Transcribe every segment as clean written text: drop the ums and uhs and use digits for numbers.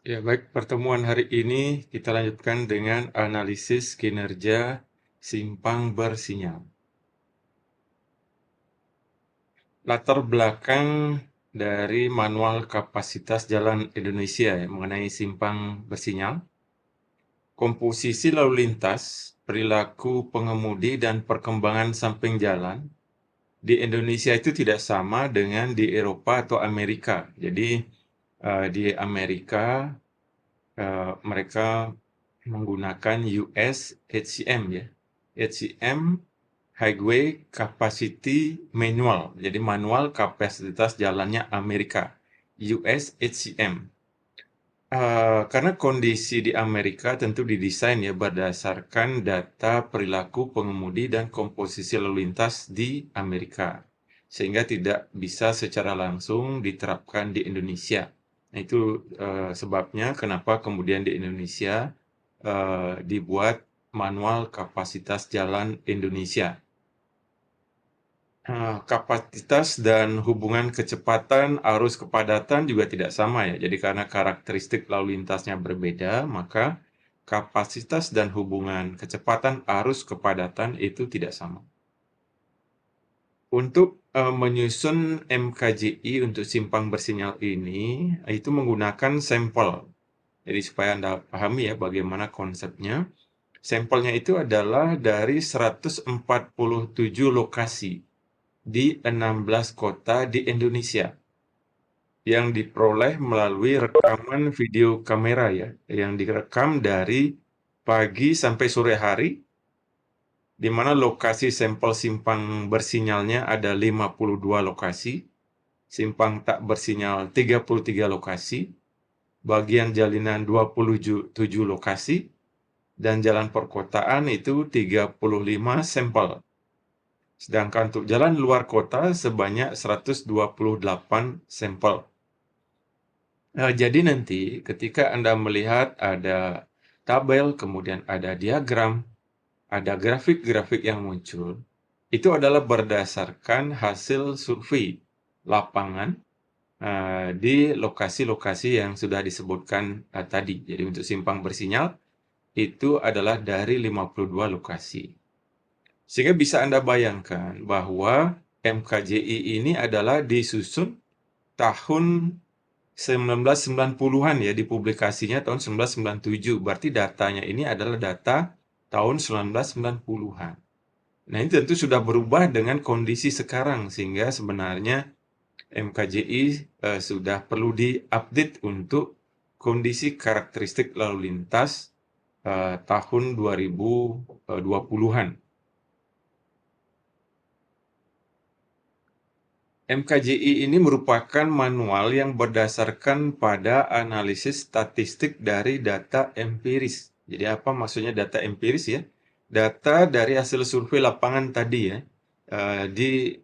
Ya, baik, pertemuan hari ini kita lanjutkan dengan analisis kinerja simpang bersinyal. Latar belakang dari manual kapasitas jalan Indonesia ya, mengenai simpang bersinyal, komposisi lalu lintas, perilaku pengemudi, dan perkembangan samping jalan di Indonesia itu tidak sama dengan di Eropa atau Amerika. Jadi, di Amerika mereka menggunakan US HCM ya. HCM Highway Capacity Manual. Jadi manual kapasitas jalannya Amerika. US HCM. Karena kondisi di Amerika tentu didesain ya berdasarkan data perilaku pengemudi dan komposisi lalu lintas di Amerika. Sehingga tidak bisa secara langsung diterapkan di Indonesia. Nah, itu sebabnya kenapa kemudian di Indonesia dibuat manual kapasitas jalan Indonesia. Kapasitas dan hubungan kecepatan, arus kepadatan juga tidak sama ya. Jadi karena karakteristik lalu lintasnya berbeda, maka kapasitas dan hubungan kecepatan, arus kepadatan itu tidak sama. Untuk menyusun MKJI untuk simpang bersinyal ini, itu menggunakan sampel. Jadi supaya Anda pahami ya bagaimana konsepnya. Sampelnya itu adalah dari 147 lokasi di 16 kota di Indonesia yang diperoleh melalui rekaman video kamera ya, yang direkam dari pagi sampai sore hari, di mana lokasi sampel simpang bersinyalnya ada 52 lokasi, simpang tak bersinyal 33 lokasi, bagian jalinan 27 lokasi, dan jalan perkotaan itu 35 sampel. Sedangkan untuk jalan luar kota sebanyak 128 sampel. Jadi nanti ketika Anda melihat ada tabel, kemudian ada diagram, ada grafik-grafik yang muncul, itu adalah berdasarkan hasil survei lapangan di lokasi-lokasi yang sudah disebutkan tadi. Jadi untuk simpang bersinyal itu adalah dari 52 lokasi. Sehingga bisa Anda bayangkan bahwa MKJI ini adalah disusun tahun 1990-an ya, dipublikasinya tahun 1997. Berarti datanya ini adalah data tahun 1990-an. Nah, ini tentu sudah berubah dengan kondisi sekarang, sehingga sebenarnya MKJI sudah perlu diupdate untuk kondisi karakteristik lalu lintas tahun 2020-an. MKJI ini merupakan manual yang berdasarkan pada analisis statistik dari data empiris. Jadi apa maksudnya data empiris ya? Data dari hasil survei lapangan tadi ya, di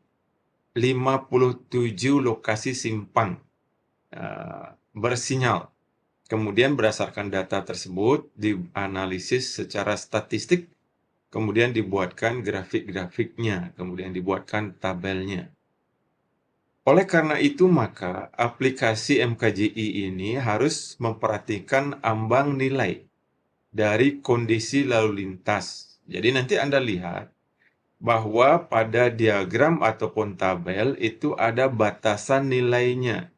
57 lokasi simpang bersinyal. Kemudian berdasarkan data tersebut dianalisis secara statistik, kemudian dibuatkan grafik-grafiknya, kemudian dibuatkan tabelnya. Oleh karena itu, maka aplikasi MKJI ini harus memperhatikan ambang nilai dari kondisi lalu lintas. Jadi nanti Anda lihat bahwa pada diagram ataupun tabel itu ada batasan nilainya.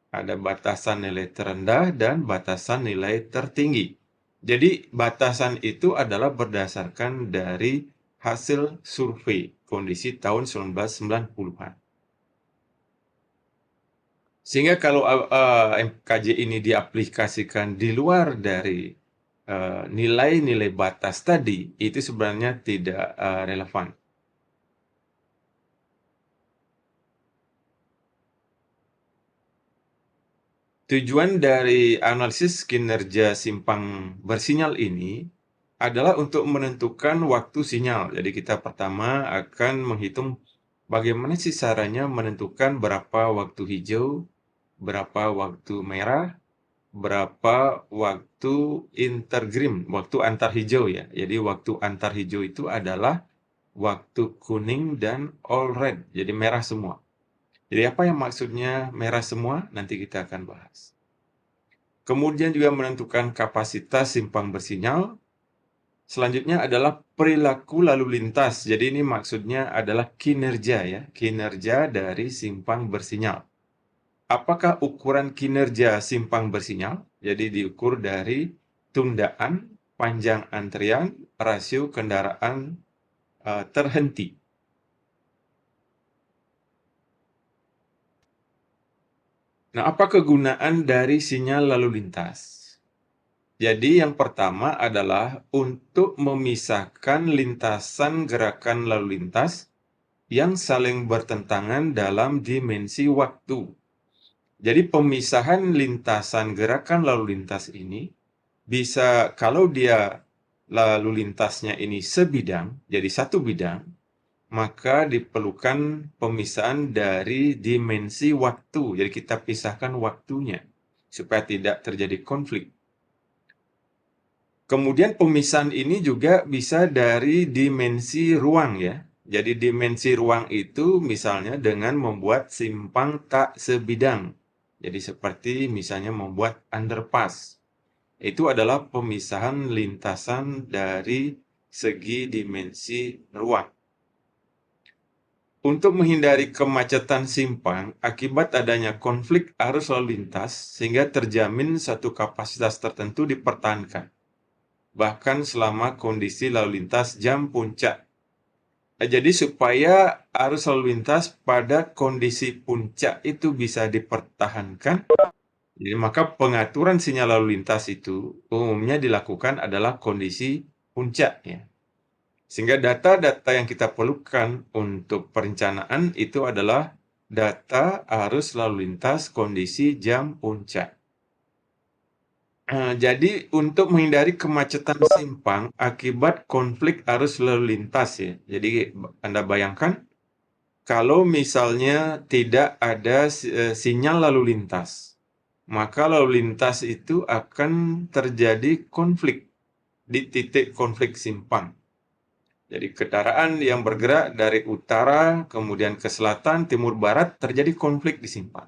Ada batasan nilai terendah dan batasan nilai tertinggi. Jadi batasan itu adalah berdasarkan dari hasil survei kondisi tahun 1990-an. Sehingga kalau MKJ ini diaplikasikan di luar dari nilai-nilai batas tadi, itu sebenarnya tidak relevan. Tujuan dari analisis kinerja simpang bersinyal ini adalah untuk menentukan waktu sinyal. Jadi kita pertama akan menghitung bagaimana sih caranya menentukan berapa waktu hijau, berapa waktu merah, berapa waktu intergrim, waktu antar hijau ya. Jadi waktu antar hijau itu adalah waktu kuning dan all red, jadi merah semua. Jadi apa yang maksudnya merah semua? Nanti kita akan bahas. Kemudian juga menentukan kapasitas simpang bersinyal. Selanjutnya adalah perilaku lalu lintas. Jadi ini maksudnya adalah kinerja ya, kinerja dari simpang bersinyal. Apakah ukuran kinerja simpang bersinyal? Jadi diukur dari tundaan, panjang antrian, rasio kendaraan terhenti. Nah, apa kegunaan dari sinyal lalu lintas? Jadi yang pertama adalah untuk memisahkan lintasan gerakan lalu lintas yang saling bertentangan dalam dimensi waktu. Jadi pemisahan lintasan gerakan lalu lintas ini bisa, kalau dia lalu lintasnya ini sebidang, jadi satu bidang, maka diperlukan pemisahan dari dimensi waktu. Jadi kita pisahkan waktunya supaya tidak terjadi konflik. Kemudian pemisahan ini juga bisa dari dimensi ruang ya. Jadi dimensi ruang itu misalnya dengan membuat simpang tak sebidang. Jadi seperti misalnya membuat underpass. Itu adalah pemisahan lintasan dari segi dimensi ruang. Untuk menghindari kemacetan simpang akibat adanya konflik arus lalu lintas sehingga terjamin satu kapasitas tertentu dipertahankan, bahkan selama kondisi lalu lintas jam puncak. Jadi supaya arus lalu lintas pada kondisi puncak itu bisa dipertahankan, jadi maka pengaturan sinyal lalu lintas itu umumnya dilakukan adalah kondisi puncak ya. Sehingga data-data yang kita perlukan untuk perencanaan itu adalah data arus lalu lintas kondisi jam puncak. Jadi untuk menghindari kemacetan simpang akibat konflik arus lalu lintas ya. Jadi Anda bayangkan kalau misalnya tidak ada sinyal lalu lintas, maka lalu lintas itu akan terjadi konflik di titik konflik simpang. Jadi kendaraan yang bergerak dari utara kemudian ke selatan, timur, barat terjadi konflik di simpang.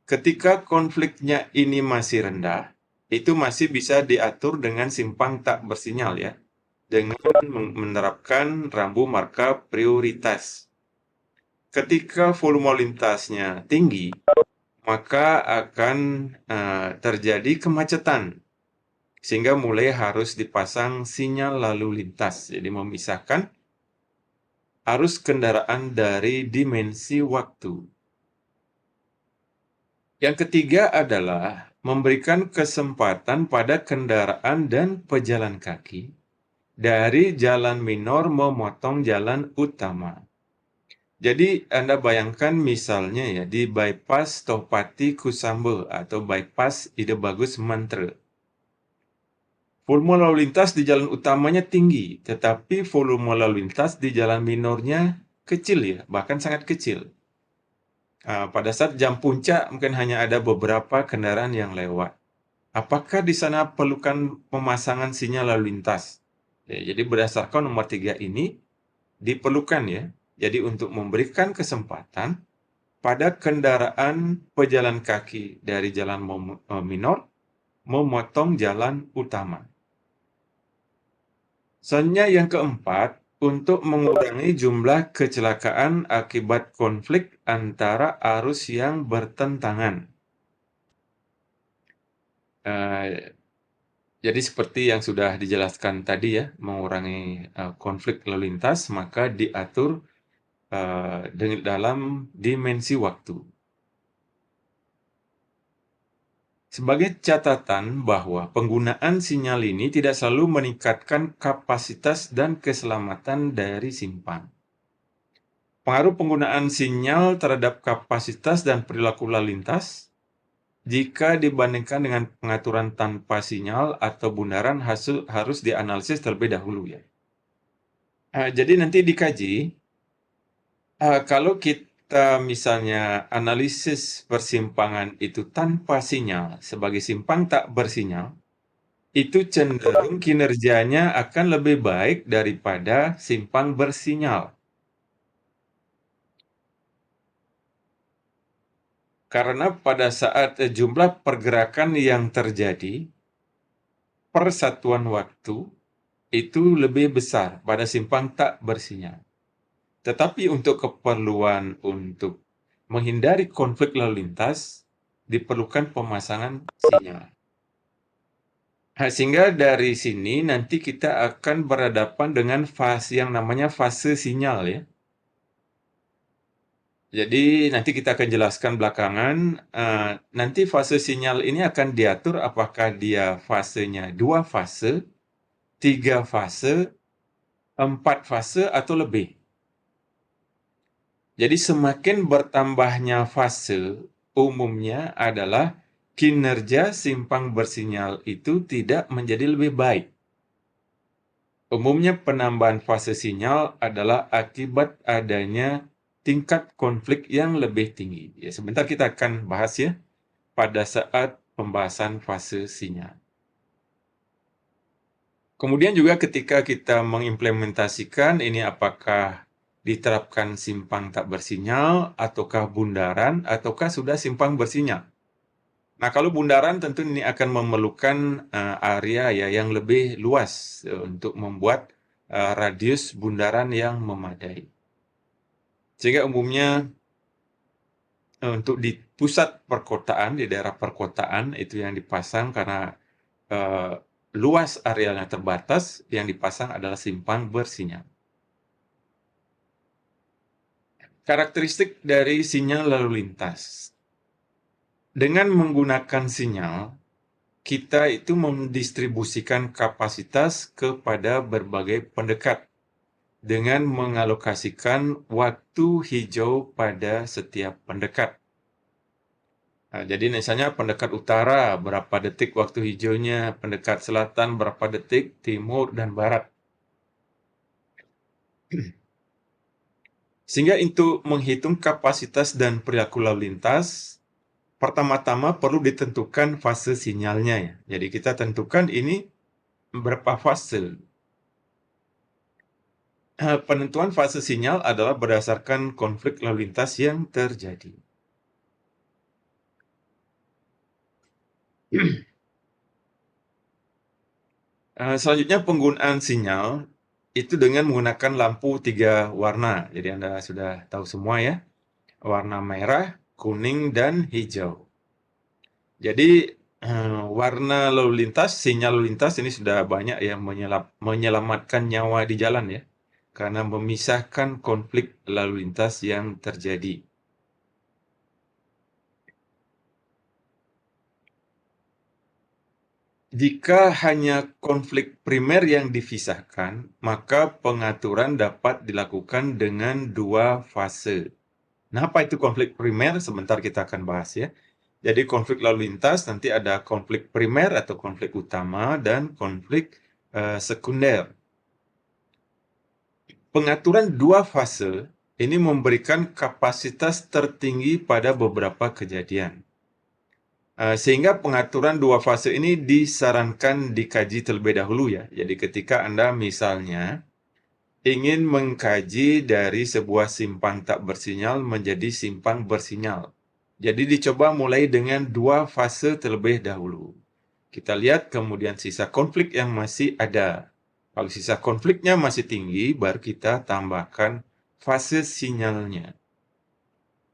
Ketika konfliknya ini masih rendah, itu masih bisa diatur dengan simpang tak bersinyal ya, dengan menerapkan rambu marka prioritas. Ketika volume lintasnya tinggi, maka akan terjadi kemacetan, sehingga mulai harus dipasang sinyal lalu lintas. Jadi memisahkan arus kendaraan dari dimensi waktu. Yang ketiga adalah memberikan kesempatan pada kendaraan dan pejalan kaki dari jalan minor memotong jalan utama. Jadi Anda bayangkan misalnya ya di bypass Tohpati Kusambo atau bypass Ide Bagus Mantre. Volume lalu lintas di jalan utamanya tinggi, tetapi volume lalu lintas di jalan minornya kecil ya, bahkan sangat kecil. Pada saat jam puncak mungkin hanya ada beberapa kendaraan yang lewat. Apakah di sana perlukan pemasangan sinyal lalu lintas? Ya, jadi berdasarkan nomor 3 ini diperlukan ya. Jadi untuk memberikan kesempatan pada kendaraan pejalan kaki dari jalan minor memotong jalan utama. Selanjutnya yang keempat, untuk mengurangi jumlah kecelakaan akibat konflik antara arus yang bertentangan. Jadi seperti yang sudah dijelaskan tadi ya, mengurangi konflik lalu lintas, maka diatur dalam dimensi waktu. Sebagai catatan bahwa penggunaan sinyal ini tidak selalu meningkatkan kapasitas dan keselamatan dari simpang. Pengaruh penggunaan sinyal terhadap kapasitas dan perilaku lalu lintas jika dibandingkan dengan pengaturan tanpa sinyal atau bundaran harus dianalisis terlebih dahulu ya. Jadi nanti dikaji kalau kita misalnya analisis persimpangan itu tanpa sinyal sebagai simpang tak bersinyal, itu cenderung kinerjanya akan lebih baik daripada simpang bersinyal. Karena pada saat jumlah pergerakan yang terjadi per satuan waktu itu lebih besar pada simpang tak bersinyal. Tetapi untuk keperluan untuk menghindari konflik lalu lintas, diperlukan pemasangan sinyal. Sehingga dari sini nanti kita akan berhadapan dengan fase yang namanya fase sinyal ya. Jadi nanti kita akan jelaskan belakangan, nanti fase sinyal ini akan diatur apakah dia fasenya 2 fase, 3 fase, 4 fase, atau lebih. Jadi semakin bertambahnya fase, umumnya adalah kinerja simpang bersinyal itu tidak menjadi lebih baik. Umumnya penambahan fase sinyal adalah akibat adanya tingkat konflik yang lebih tinggi. Ya, sebentar kita akan bahas ya pada saat pembahasan fase sinyal. Kemudian juga ketika kita mengimplementasikan ini apakah diterapkan simpang tak bersinyal, ataukah bundaran, ataukah sudah simpang bersinyal. Nah, kalau bundaran tentu ini akan memerlukan area ya yang lebih luas untuk membuat radius bundaran yang memadai. Sehingga umumnya untuk di pusat perkotaan, di daerah perkotaan itu yang dipasang karena luas arealnya terbatas, yang dipasang adalah simpang bersinyal. Karakteristik dari sinyal lalu lintas. Dengan menggunakan sinyal, kita itu mendistribusikan kapasitas kepada berbagai pendekat dengan mengalokasikan waktu hijau pada setiap pendekat. Nah, jadi misalnya pendekat utara berapa detik waktu hijaunya, pendekat selatan berapa detik, timur dan barat. Sehingga untuk menghitung kapasitas dan perilaku lalu lintas, pertama-tama perlu ditentukan fase sinyalnya ya. Jadi kita tentukan ini berapa fase. Penentuan fase sinyal adalah berdasarkan konflik lalu lintas yang terjadi. Selanjutnya penggunaan sinyal itu dengan menggunakan lampu 3 warna. Jadi Anda sudah tahu semua ya. Warna merah, kuning, dan hijau. Jadi warna lalu lintas, sinyal lalu lintas ini sudah banyak yang menyelamatkan nyawa di jalan ya. Karena memisahkan konflik lalu lintas yang terjadi. Jika hanya konflik primer yang dipisahkan, maka pengaturan dapat dilakukan dengan 2 fase. Nah, apa itu konflik primer? Sebentar kita akan bahas ya. Jadi konflik lalu lintas nanti ada konflik primer atau konflik utama dan konflik sekunder. Pengaturan 2 fase ini memberikan kapasitas tertinggi pada beberapa kejadian. Sehingga pengaturan 2 fase ini disarankan dikaji terlebih dahulu ya. Jadi ketika Anda misalnya ingin mengkaji dari sebuah simpang tak bersinyal menjadi simpang bersinyal. Jadi dicoba mulai dengan 2 fase terlebih dahulu. Kita lihat kemudian sisa konflik yang masih ada. Kalau sisa konfliknya masih tinggi, baru kita tambahkan fase sinyalnya.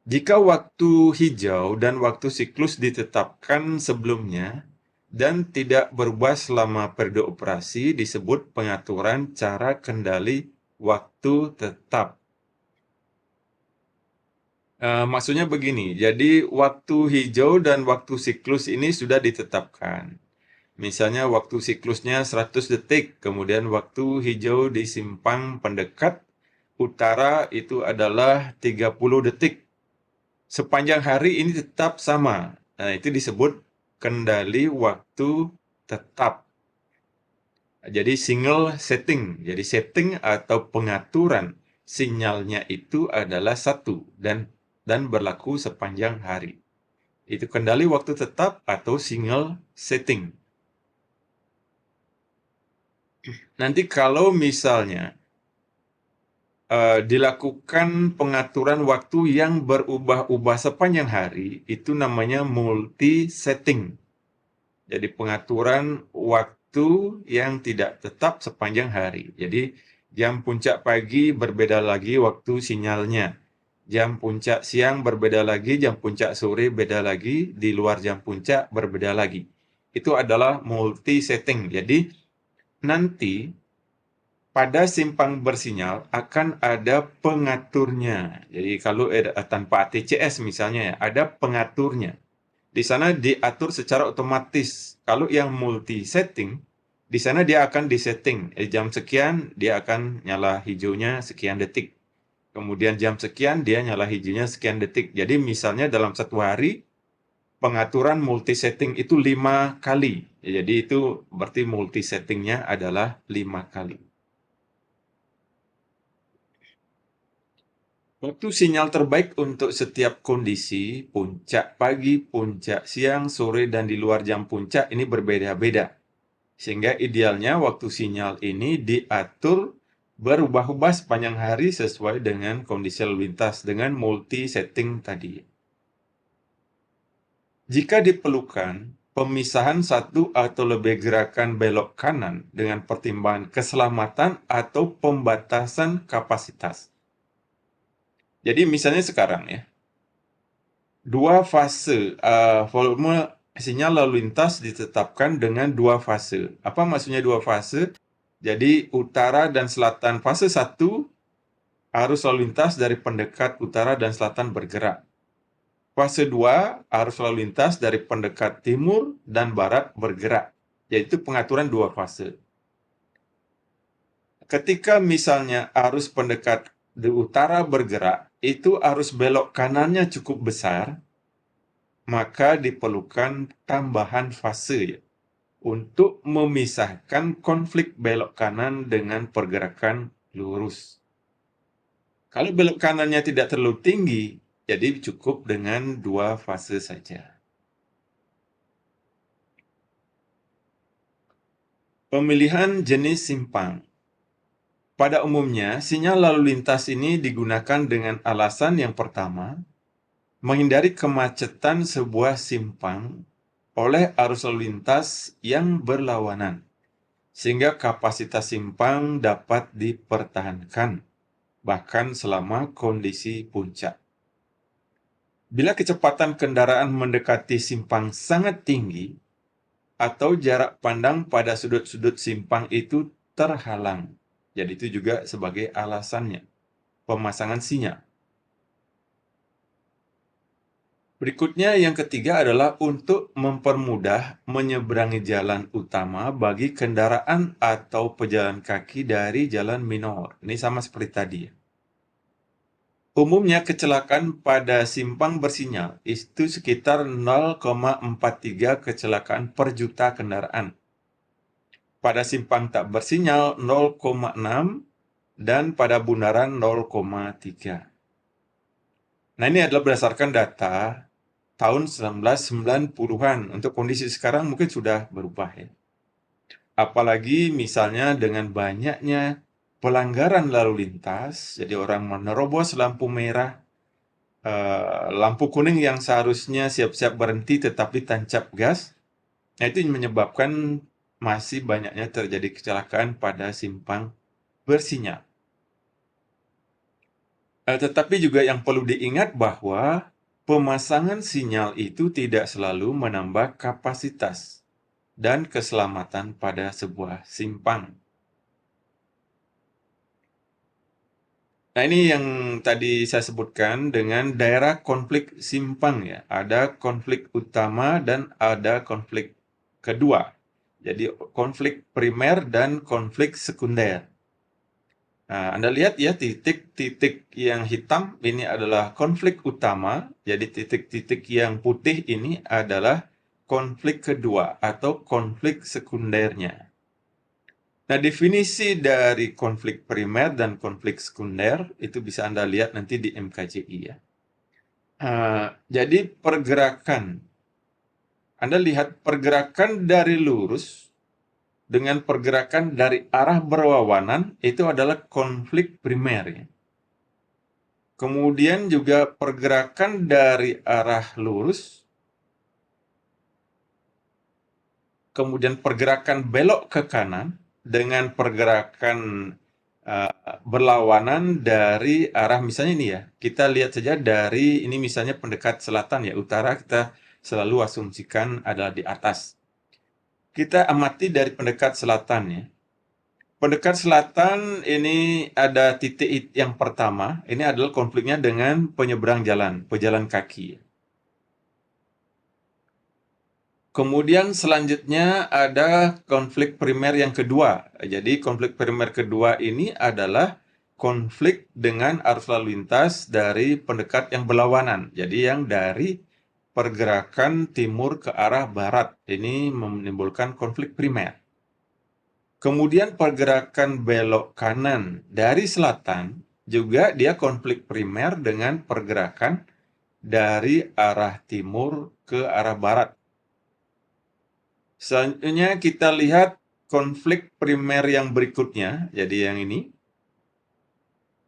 Jika waktu hijau dan waktu siklus ditetapkan sebelumnya dan tidak berubah selama periode operasi, disebut pengaturan cara kendali waktu tetap. Maksudnya begini, jadi waktu hijau dan waktu siklus ini sudah ditetapkan. Misalnya waktu siklusnya 100 detik, kemudian waktu hijau di simpang pendekat utara itu adalah 30 detik. Sepanjang hari ini tetap sama. Nah, itu disebut kendali waktu tetap. Jadi single setting. Jadi setting atau pengaturan sinyalnya itu adalah satu dan berlaku sepanjang hari. Itu kendali waktu tetap atau single setting. Nanti kalau misalnya dilakukan pengaturan waktu yang berubah-ubah sepanjang hari, itu namanya multi-setting. Jadi pengaturan waktu yang tidak tetap sepanjang hari. Jadi jam puncak pagi berbeda lagi waktu sinyalnya. Jam puncak siang berbeda lagi, jam puncak sore beda lagi, di luar jam puncak berbeda lagi. Itu adalah multi-setting. Jadi nanti pada simpang bersinyal akan ada pengaturnya. Jadi kalau tanpa ATCS misalnya ya, ada pengaturnya. Di sana diatur secara otomatis. Kalau yang multi setting, di sana dia akan disetting. Jam sekian dia akan nyala hijaunya sekian detik. Kemudian jam sekian dia nyala hijaunya sekian detik. Jadi misalnya dalam satu hari pengaturan multi setting itu 5 kali. Jadi itu berarti multi settingnya adalah 5 kali. Waktu sinyal terbaik untuk setiap kondisi, puncak pagi, puncak siang, sore, dan di luar jam puncak ini berbeda-beda. Sehingga idealnya waktu sinyal ini diatur berubah-ubah sepanjang hari sesuai dengan kondisi lalu lintas dengan multi setting tadi. Jika diperlukan, pemisahan satu atau lebih gerakan belok kanan dengan pertimbangan keselamatan atau pembatasan kapasitas. Jadi misalnya sekarang ya, dua fase volume sinyal lalu lintas ditetapkan dengan dua fase. Apa maksudnya dua fase? Jadi utara dan selatan fase 1 arus lalu lintas dari pendekat utara dan selatan bergerak. Fase 2 arus lalu lintas dari pendekat timur dan barat bergerak. Yaitu pengaturan dua fase. Ketika misalnya arus pendekat di utara bergerak, itu arus belok kanannya cukup besar, maka diperlukan tambahan fase ya, untuk memisahkan konflik belok kanan dengan pergerakan lurus. Kalau belok kanannya tidak terlalu tinggi, jadi cukup dengan dua fase saja. Pemilihan jenis simpang. Pada umumnya, sinyal lalu lintas ini digunakan dengan alasan yang pertama, menghindari kemacetan sebuah simpang oleh arus lalu lintas yang berlawanan, sehingga kapasitas simpang dapat dipertahankan, bahkan selama kondisi puncak. Bila kecepatan kendaraan mendekati simpang sangat tinggi, atau jarak pandang pada sudut-sudut simpang itu terhalang. Jadi itu juga sebagai alasannya, pemasangan sinyal. Berikutnya yang ketiga adalah untuk mempermudah menyeberangi jalan utama bagi kendaraan atau pejalan kaki dari jalan minor. Ini sama seperti tadi ya. Umumnya kecelakaan pada simpang bersinyal itu sekitar 0,43 kecelakaan per juta kendaraan. Pada simpang tak bersinyal 0,6 dan pada bundaran 0,3. Nah, ini adalah berdasarkan data tahun 1990-an. Untuk kondisi sekarang mungkin sudah berubah ya. Apalagi misalnya dengan banyaknya pelanggaran lalu lintas, jadi orang menerobos lampu merah, lampu kuning yang seharusnya siap-siap berhenti tetapi tancap gas. Nah, itu menyebabkan masih banyaknya terjadi kecelakaan pada simpang bersinyal. Tetapi juga yang perlu diingat bahwa pemasangan sinyal itu tidak selalu menambah kapasitas dan keselamatan pada sebuah simpang. Nah, ini yang tadi saya sebutkan dengan daerah konflik simpang ya. Ada konflik utama dan ada konflik kedua. Jadi konflik primer dan konflik sekunder. Nah, Anda lihat ya titik-titik yang hitam ini adalah konflik utama. Jadi titik-titik yang putih ini adalah konflik kedua atau konflik sekundernya. Nah, definisi dari konflik primer dan konflik sekunder itu bisa Anda lihat nanti di MKJI ya. Jadi pergerakan, Anda lihat pergerakan dari lurus dengan pergerakan dari arah berlawanan itu adalah konflik primer ya. Kemudian juga pergerakan dari arah lurus, kemudian pergerakan belok ke kanan dengan pergerakan berlawanan dari arah, misalnya ini ya, kita lihat saja dari ini misalnya pendekat selatan ya, utara kita selalu asumsikan adalah di atas. Kita amati dari pendekat selatan ya. Pendekat selatan ini ada titik yang pertama, ini adalah konfliknya dengan penyeberang jalan, pejalan kaki. Kemudian selanjutnya ada konflik primer yang kedua. Jadi konflik primer kedua ini adalah konflik dengan arus lalu lintas dari pendekat yang berlawanan. Jadi yang dari pergerakan timur ke arah barat. Ini menimbulkan konflik primer. Kemudian pergerakan belok kanan dari selatan juga dia konflik primer dengan pergerakan dari arah timur ke arah barat. Selanjutnya kita lihat konflik primer yang berikutnya, jadi yang ini.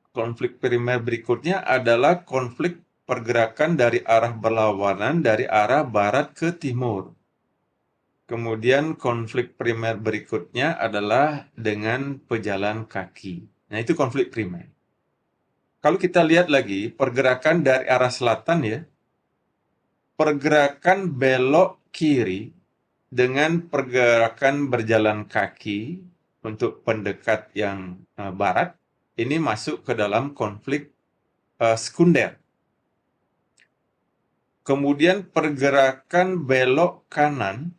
Konflik primer berikutnya adalah konflik pergerakan dari arah berlawanan dari arah barat ke timur. Kemudian konflik primer berikutnya adalah dengan pejalan kaki. Nah, itu konflik primer. Kalau kita lihat lagi pergerakan dari arah selatan ya, pergerakan belok kiri dengan pergerakan berjalan kaki untuk pendekat yang barat, ini masuk ke dalam konflik sekunder. Kemudian pergerakan belok kanan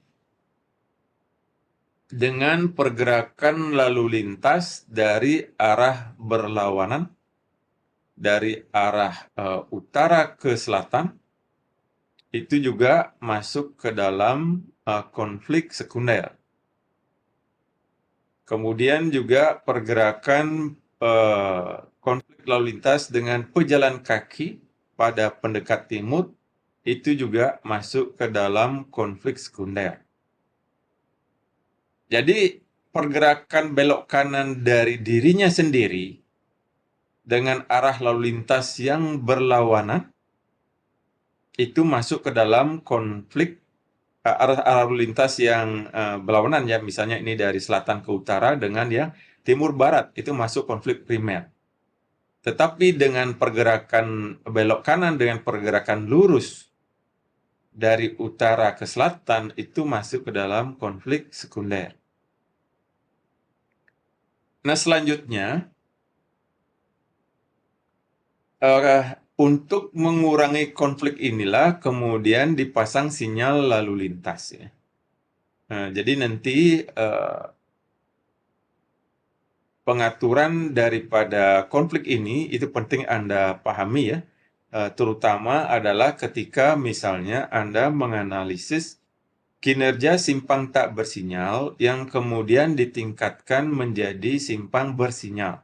dengan pergerakan lalu lintas dari arah berlawanan, dari arah utara ke selatan, itu juga masuk ke dalam konflik sekunder. Kemudian juga pergerakan konflik lalu lintas dengan pejalan kaki pada pendekat timur, itu juga masuk ke dalam konflik sekunder. Jadi pergerakan belok kanan dari dirinya sendiri dengan arah lalu lintas yang berlawanan itu masuk ke dalam konflik arah lalu lintas yang berlawanan ya, misalnya ini dari selatan ke utara dengan yang timur barat, itu masuk konflik primer. Tetapi dengan pergerakan belok kanan dengan pergerakan lurus dari utara ke selatan itu masuk ke dalam konflik sekunder. Nah, selanjutnya untuk mengurangi konflik inilah kemudian dipasang sinyal lalu lintas ya. Nah, jadi nanti pengaturan daripada konflik ini itu penting Anda pahami ya. Terutama adalah ketika misalnya Anda menganalisis kinerja simpang tak bersinyal yang kemudian ditingkatkan menjadi simpang bersinyal.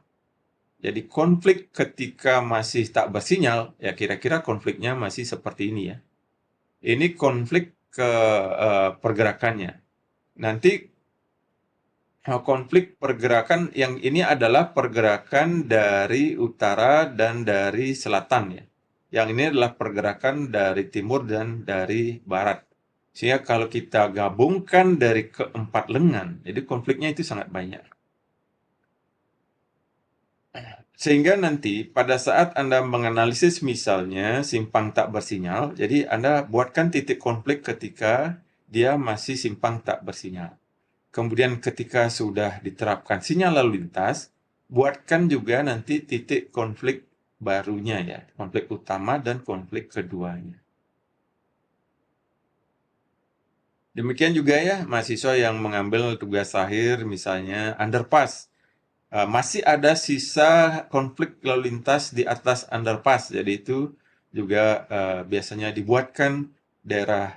Jadi konflik ketika masih tak bersinyal, ya kira-kira konfliknya masih seperti ini ya. Ini konflik pergerakannya. Nanti konflik pergerakan yang ini adalah pergerakan dari utara dan dari selatan ya. Yang ini adalah pergerakan dari timur dan dari barat. Sehingga kalau kita gabungkan dari keempat lengan, jadi konfliknya itu sangat banyak. Sehingga nanti pada saat Anda menganalisis misalnya simpang tak bersinyal, jadi Anda buatkan titik konflik ketika dia masih simpang tak bersinyal. Kemudian ketika sudah diterapkan sinyal lalu lintas, buatkan juga nanti titik konflik barunya ya, konflik utama dan konflik keduanya. Demikian juga ya mahasiswa yang mengambil tugas akhir misalnya underpass. Masih ada sisa konflik lalu lintas di atas underpass. Jadi itu juga biasanya dibuatkan daerah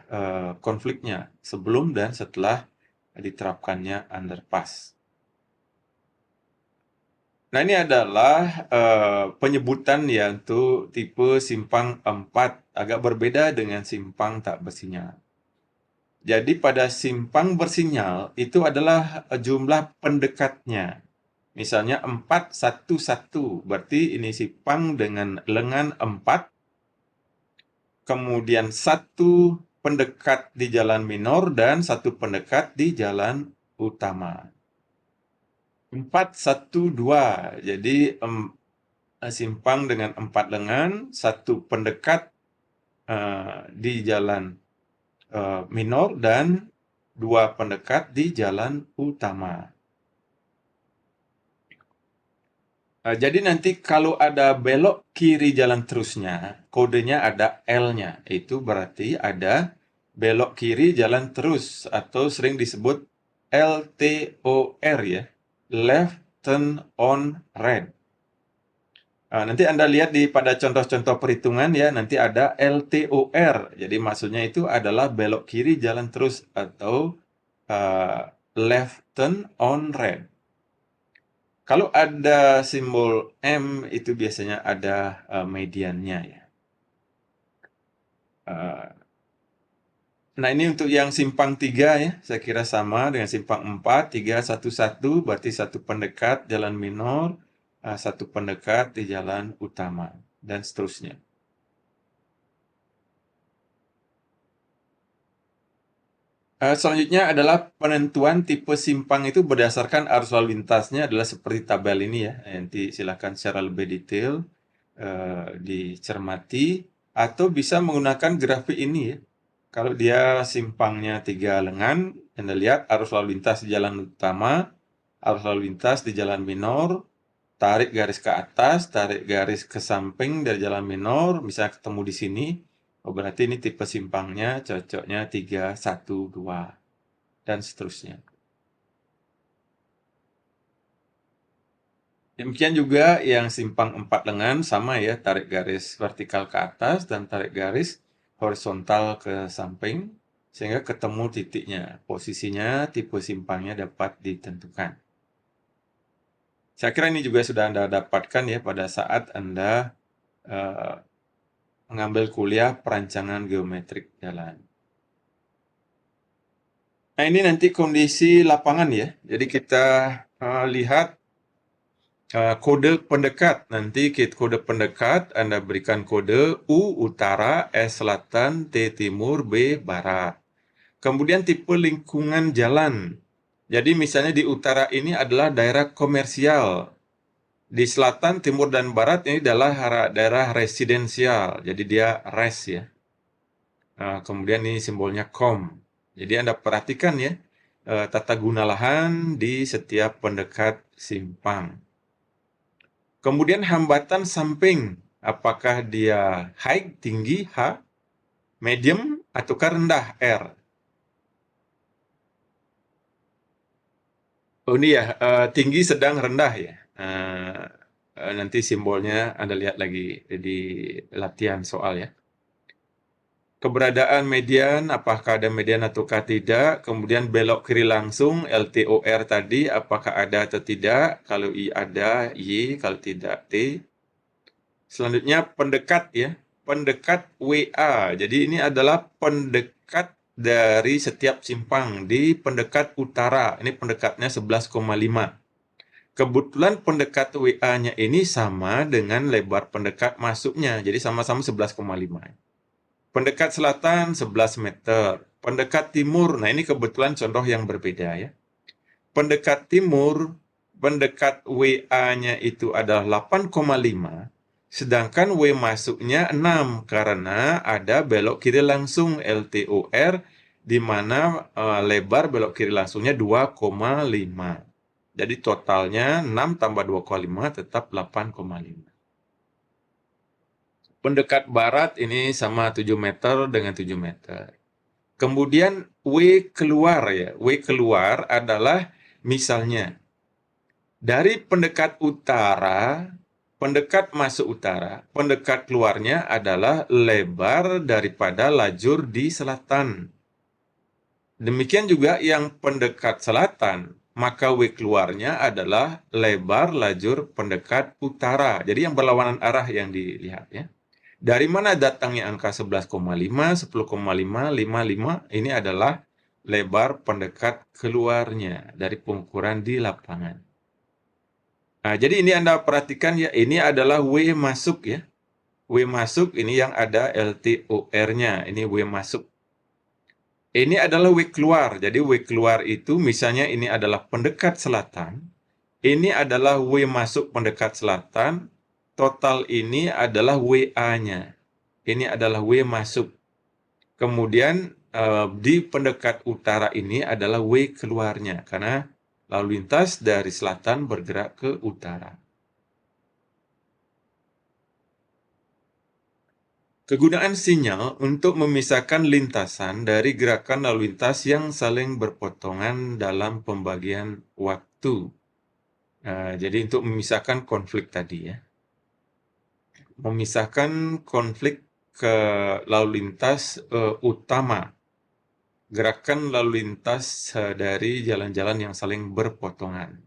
konfliknya sebelum dan setelah diterapkannya underpass. Nah, ini adalah penyebutan ya untuk tipe simpang 4, agak berbeda dengan simpang tak bersinyal. Jadi pada simpang bersinyal itu adalah jumlah pendekatnya. Misalnya 4, 1, 1. Berarti ini simpang dengan lengan 4. Kemudian 1 pendekat di jalan minor dan 1 pendekat di jalan utama. 4, 1, 2. Jadi simpang dengan 4 lengan, 1 pendekat di jalan minor dan 2 pendekat di jalan utama. Jadi nanti kalau ada belok kiri jalan terusnya, kodenya ada L-nya. Itu berarti ada belok kiri jalan terus atau sering disebut LTOR ya. Left turn on red. Nanti Anda lihat pada contoh-contoh perhitungan ya, nanti ada LTOR. Jadi maksudnya itu adalah belok kiri jalan terus atau left turn on red. Kalau ada simbol M itu biasanya ada mediannya ya. Nah ini untuk yang simpang 3 ya, saya kira sama dengan simpang 4, 3, 1, 1, berarti 1 pendekat jalan minor, 1 pendekat di jalan utama, dan seterusnya. Selanjutnya adalah penentuan tipe simpang itu berdasarkan arus lalu lintasnya adalah seperti tabel ini ya. Nanti silakan secara lebih detail dicermati atau bisa menggunakan grafik ini ya. Kalau dia simpangnya 3 lengan, Anda lihat arus lalu lintas di jalan utama, arus lalu lintas di jalan minor, tarik garis ke atas, tarik garis ke samping dari jalan minor, misalnya ketemu di sini. Oh, berarti ini tipe simpangnya cocoknya 3, 1, 2, dan seterusnya. Demikian juga yang simpang 4 lengan, sama ya, tarik garis vertikal ke atas dan tarik garis horizontal ke samping, sehingga ketemu titiknya. Posisinya, tipe simpangnya dapat ditentukan. Saya kira ini juga sudah Anda dapatkan ya pada saat Anda mengambil kuliah perancangan geometrik jalan. Nah ini nanti kondisi lapangan ya. Jadi kita lihat kode pendekat. Nanti kode pendekat Anda berikan kode U utara, S selatan, T timur, B barat. Kemudian tipe lingkungan jalan. Jadi misalnya di utara ini adalah daerah komersial. Di selatan, timur, dan barat ini adalah daerah residensial. Jadi dia res ya. Kemudian ini simbolnya kom. Jadi Anda perhatikan ya, tata guna lahan di setiap pendekat simpang. Kemudian hambatan samping, apakah dia high, tinggi, H, medium, ataukah rendah, R. Oh ini ya, tinggi, sedang, rendah ya. Nanti simbolnya Anda lihat lagi di latihan soal ya. Keberadaan median, apakah ada median ataukah tidak. Kemudian belok kiri langsung, LTOR tadi, apakah ada atau tidak. Kalau I ada, Y, kalau tidak, T. Selanjutnya pendekat ya, pendekat WA. Jadi ini adalah pendekat dari setiap simpang di pendekat utara. Ini pendekatnya 11,5. Kebetulan pendekat WA-nya ini sama dengan lebar pendekat masuknya. Jadi sama-sama 11,5. Pendekat selatan 11 meter. Pendekat timur, nah ini kebetulan contoh yang berbeda ya. Pendekat timur, pendekat WA-nya itu adalah 8,5, sedangkan W masuknya 6 karena ada belok kiri langsung LTOR di mana lebar belok kiri langsungnya 2,5. Jadi totalnya 6 tambah 2,5 tetap 8,5. Pendekat barat ini sama 7 meter dengan 7 meter. Kemudian W keluar ya. W keluar adalah misalnya dari pendekat utara, pendekat masuk utara, pendekat keluarnya adalah lebar daripada lajur di selatan. Demikian juga yang pendekat selatan, maka W keluarnya adalah lebar lajur pendekat utara. Jadi yang berlawanan arah yang dilihat ya. Dari mana datangnya angka 11,5, 10,5, 55? Ini adalah lebar pendekat keluarnya dari pengukuran di lapangan. Nah, jadi ini Anda perhatikan ya, ini adalah W masuk ya. W masuk ini yang ada LTOR-nya, ini W masuk. Ini adalah W keluar, jadi W keluar itu misalnya ini adalah pendekat selatan, ini adalah W masuk pendekat selatan, total ini adalah WA-nya. Ini adalah W masuk. Kemudian di pendekat utara ini adalah W keluarnya, karena lalu lintas dari selatan bergerak ke utara. Kegunaan sinyal untuk memisahkan lintasan dari gerakan lalu lintas yang saling berpotongan dalam pembagian waktu. Jadi untuk memisahkan konflik tadi ya. Memisahkan konflik ke lalu lintas utama. Gerakan lalu lintas dari jalan-jalan yang saling berpotongan.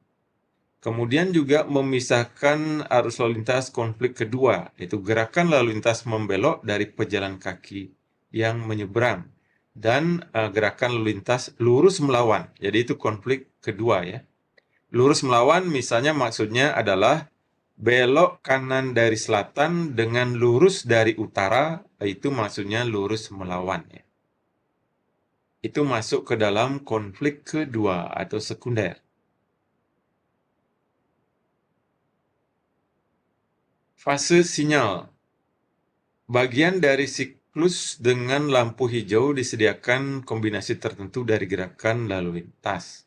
Kemudian juga memisahkan arus lalu lintas konflik kedua, yaitu gerakan lalu lintas membelok dari pejalan kaki yang menyeberang dan gerakan lalu lintas lurus melawan. Jadi itu konflik kedua ya. Lurus melawan misalnya maksudnya adalah belok kanan dari selatan dengan lurus dari utara, itu maksudnya lurus melawan ya. Itu masuk ke dalam konflik kedua atau sekunder. Fase sinyal. Bagian dari siklus dengan lampu hijau disediakan kombinasi tertentu dari gerakan lalu lintas.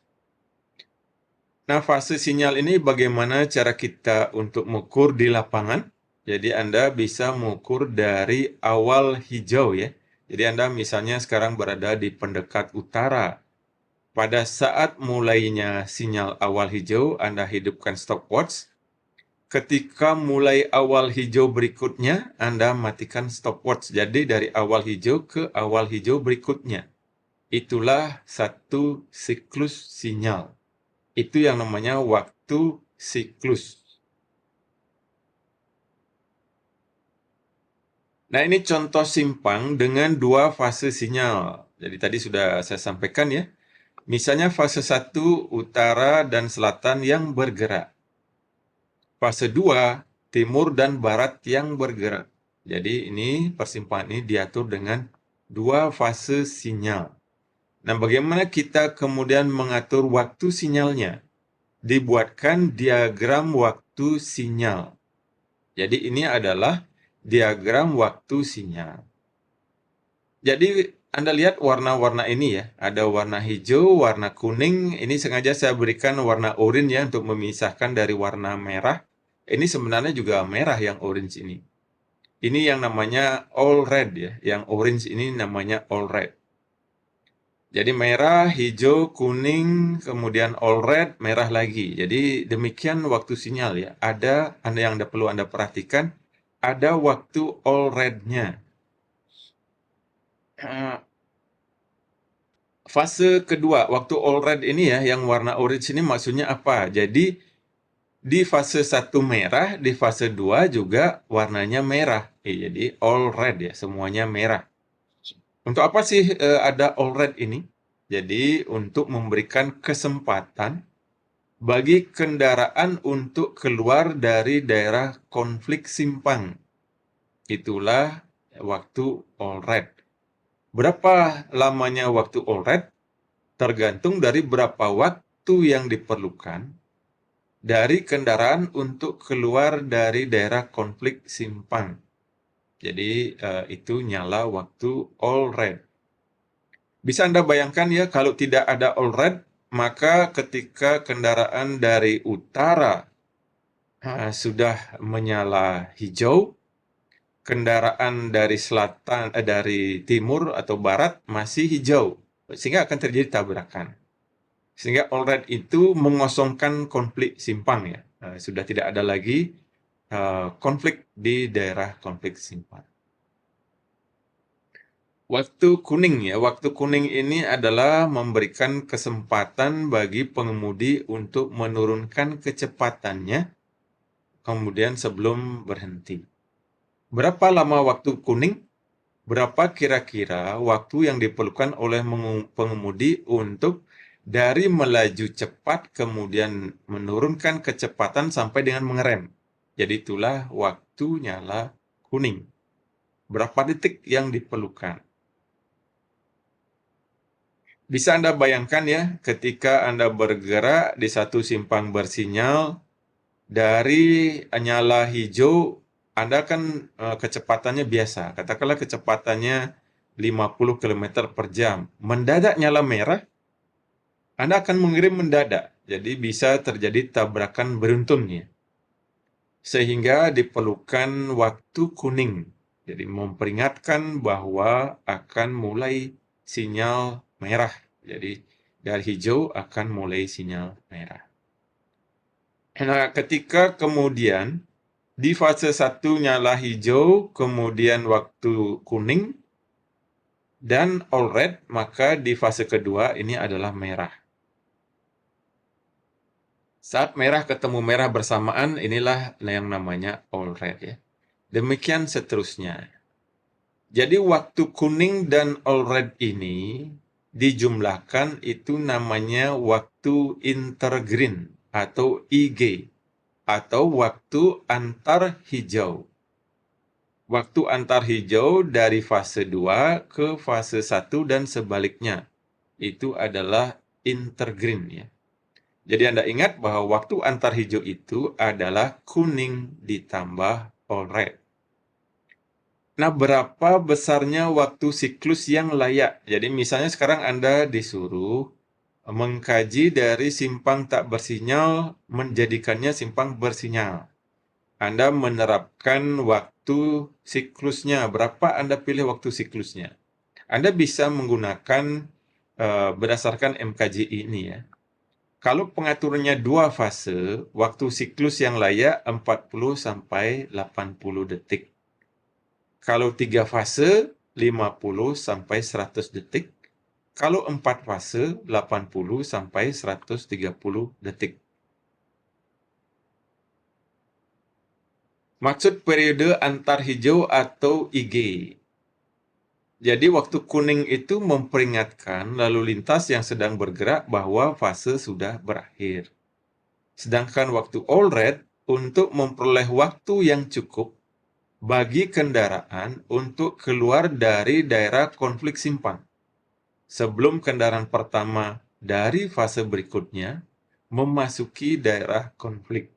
Nah, fase sinyal ini bagaimana cara kita untuk mengukur di lapangan? Jadi Anda bisa mengukur dari awal hijau ya. Jadi Anda misalnya sekarang berada di pendekat utara. Pada saat mulainya sinyal awal hijau, Anda hidupkan stopwatch. Ketika mulai awal hijau berikutnya, Anda matikan stopwatch. Jadi dari awal hijau ke awal hijau berikutnya. Itulah satu siklus sinyal. Itu yang namanya waktu siklus. Nah, ini contoh simpang dengan dua fase sinyal. Jadi tadi sudah saya sampaikan ya. Misalnya fase 1 utara dan selatan yang bergerak. Fase 2 timur dan barat yang bergerak. Jadi ini persimpangan ini diatur dengan dua fase sinyal. Nah, bagaimana kita kemudian mengatur waktu sinyalnya? Dibuatkan diagram waktu sinyal. Jadi ini adalah diagram waktu sinyal. Jadi Anda lihat warna-warna ini ya, ada warna hijau, warna kuning, ini sengaja saya berikan warna oranye ya untuk memisahkan dari warna merah. Ini sebenarnya juga merah yang orange ini. Ini yang namanya all red ya, yang orange ini namanya all red. Jadi merah, hijau, kuning, kemudian all red, merah lagi. Jadi demikian waktu sinyal ya. Ada yang perlu Anda perhatikan, ada waktu all red-nya. Fase kedua, waktu all red ini ya, yang warna orange ini maksudnya apa? Jadi di fase 1 merah, di fase 2 juga warnanya merah. Jadi all red ya, semuanya merah. Untuk apa sih ada all red ini? Jadi untuk memberikan kesempatan bagi kendaraan untuk keluar dari daerah konflik simpang. Itulah waktu all red. Berapa lamanya waktu all red? Tergantung dari berapa waktu yang diperlukan dari kendaraan untuk keluar dari daerah konflik simpang. Jadi itu nyala waktu all red. Bisa Anda bayangkan ya, kalau tidak ada all red, maka ketika kendaraan dari utara sudah menyala hijau, kendaraan dari selatan, dari timur atau barat masih hijau, sehingga akan terjadi tabrakan. Sehingga all red itu mengosongkan konflik simpang ya. Sudah tidak ada lagi konflik di daerah konflik simpang. Waktu kuning ya, waktu kuning ini adalah memberikan kesempatan bagi pengemudi untuk menurunkan kecepatannya kemudian sebelum berhenti. Berapa lama waktu kuning? Berapa kira-kira waktu yang diperlukan oleh pengemudi untuk dari melaju cepat kemudian menurunkan kecepatan sampai dengan mengerem. Jadi itulah waktu nyala kuning. Berapa detik yang diperlukan? Bisa Anda bayangkan ya, ketika Anda bergerak di satu simpang bersinyal, dari nyala hijau, Anda kan kecepatannya biasa. Katakanlah kecepatannya 50 km per jam. Mendadak nyala merah, Anda akan mengerem mendadak. Jadi bisa terjadi tabrakan beruntun ya. Sehingga diperlukan waktu kuning. Jadi memperingatkan bahwa akan mulai sinyal merah. Jadi dari hijau akan mulai sinyal merah. Nah, ketika kemudian di fase 1 nyala hijau, kemudian waktu kuning, dan all red, maka di fase kedua ini adalah merah. Saat merah ketemu merah bersamaan, inilah yang namanya all red ya. Demikian seterusnya. Jadi waktu kuning dan all red ini dijumlahkan itu namanya waktu intergreen atau IG atau waktu antar hijau. Waktu antar hijau dari fase 2 ke fase 1 dan sebaliknya. Itu adalah intergreen ya. Jadi Anda ingat bahwa waktu antar hijau itu adalah kuning ditambah all red. Nah, berapa besarnya waktu siklus yang layak? Jadi misalnya sekarang Anda disuruh mengkaji dari simpang tak bersinyal menjadikannya simpang bersinyal. Anda menerapkan waktu siklusnya. Berapa Anda pilih waktu siklusnya? Anda bisa menggunakan berdasarkan MKJI ini ya. Kalau pengaturannya 2 fase, waktu siklus yang layak 40 sampai 80 detik. Kalau 3 fase, 50 sampai 100 detik. Kalau 4 fase, 80 sampai 130 detik. Maksud periode antar hijau atau IG. Jadi waktu kuning itu memperingatkan lalu lintas yang sedang bergerak bahwa fase sudah berakhir. Sedangkan waktu all red untuk memperoleh waktu yang cukup bagi kendaraan untuk keluar dari daerah konflik simpang. Sebelum kendaraan pertama dari fase berikutnya memasuki daerah konflik.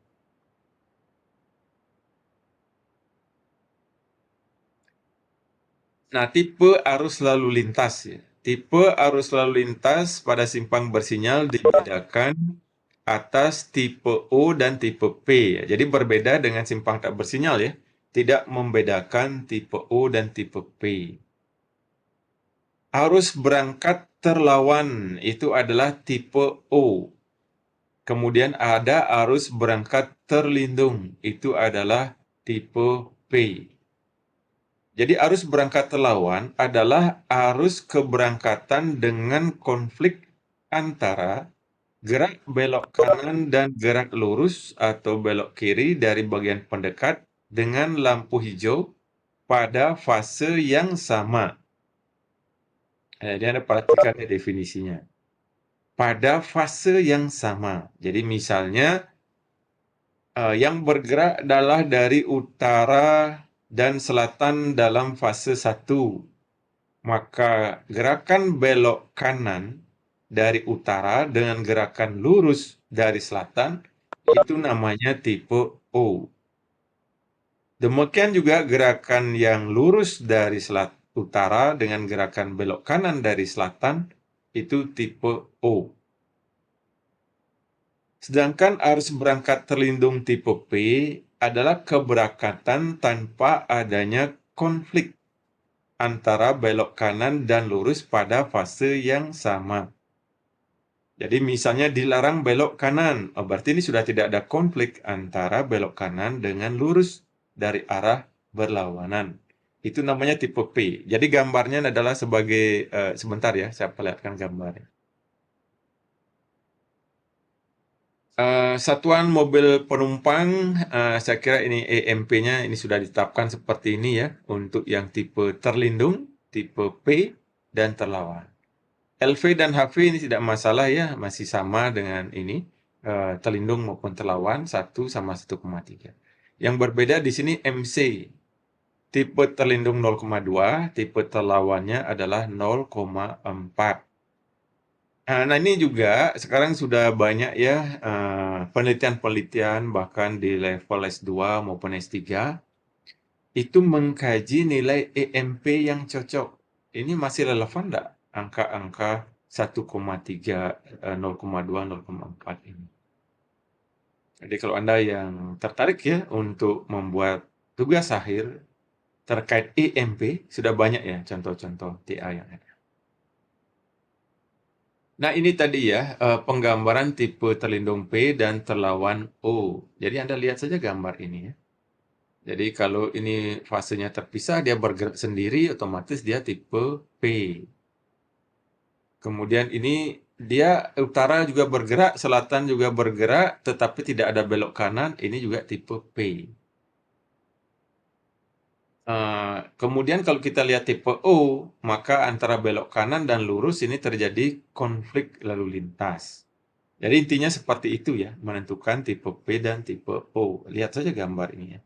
Nah, tipe arus lalu lintas ya. Tipe arus lalu lintas pada simpang bersinyal dibedakan atas tipe O dan tipe P ya. Jadi berbeda dengan simpang tak bersinyal ya. Tidak membedakan tipe O dan tipe P. Arus berangkat terlawan itu adalah tipe O. Kemudian ada arus berangkat terlindung, itu adalah tipe P. Jadi arus berangkat terlawan adalah arus keberangkatan dengan konflik antara gerak belok kanan dan gerak lurus atau belok kiri dari bagian pendekat dengan lampu hijau pada fase yang sama. Jadi Anda perhatikan definisinya. Pada fase yang sama. Jadi misalnya yang bergerak adalah dari utara dan selatan dalam fase 1. Maka gerakan belok kanan dari utara dengan gerakan lurus dari selatan itu namanya tipe O. Demikian juga gerakan yang lurus dari utara dengan gerakan belok kanan dari selatan itu tipe O. Sedangkan arus berangkat terlindung tipe P adalah keberangkatan tanpa adanya konflik antara belok kanan dan lurus pada fase yang sama. Jadi misalnya dilarang belok kanan, berarti ini sudah tidak ada konflik antara belok kanan dengan lurus dari arah berlawanan. Itu namanya tipe P. Jadi gambarnya adalah sebagai, sebentar ya, saya perlihatkan gambarnya. Satuan mobil penumpang, saya kira ini EMP-nya ini sudah ditetapkan seperti ini ya, untuk yang tipe terlindung, tipe P, dan terlawan. LV dan HV ini tidak masalah ya, masih sama dengan ini, terlindung maupun terlawan, 1 sama 1,3. Yang berbeda di sini MC. Tipe terlindung 0,2, tipe terlawannya adalah 0,4. Nah ini juga sekarang sudah banyak ya, penelitian-penelitian bahkan di level S2 maupun S3, itu mengkaji nilai EMP yang cocok. Ini masih relevan nggak angka-angka 1,3, 0,2, 0,4 ini? Jadi kalau Anda yang tertarik ya untuk membuat tugas akhir terkait EMP, sudah banyak ya contoh-contoh TA yang ada. Nah ini tadi ya, penggambaran tipe terlindung P dan terlawan O. Jadi Anda lihat saja gambar ini ya. Jadi kalau ini fasenya terpisah, dia bergerak sendiri, otomatis dia tipe P. Kemudian ini dia utara juga bergerak, selatan juga bergerak, tetapi tidak ada belok kanan, ini juga tipe P. Kemudian kalau kita lihat tipe O, maka antara belok kanan dan lurus ini terjadi konflik lalu lintas. Jadi intinya seperti itu ya, menentukan tipe P dan tipe O. Lihat saja gambar ini ya.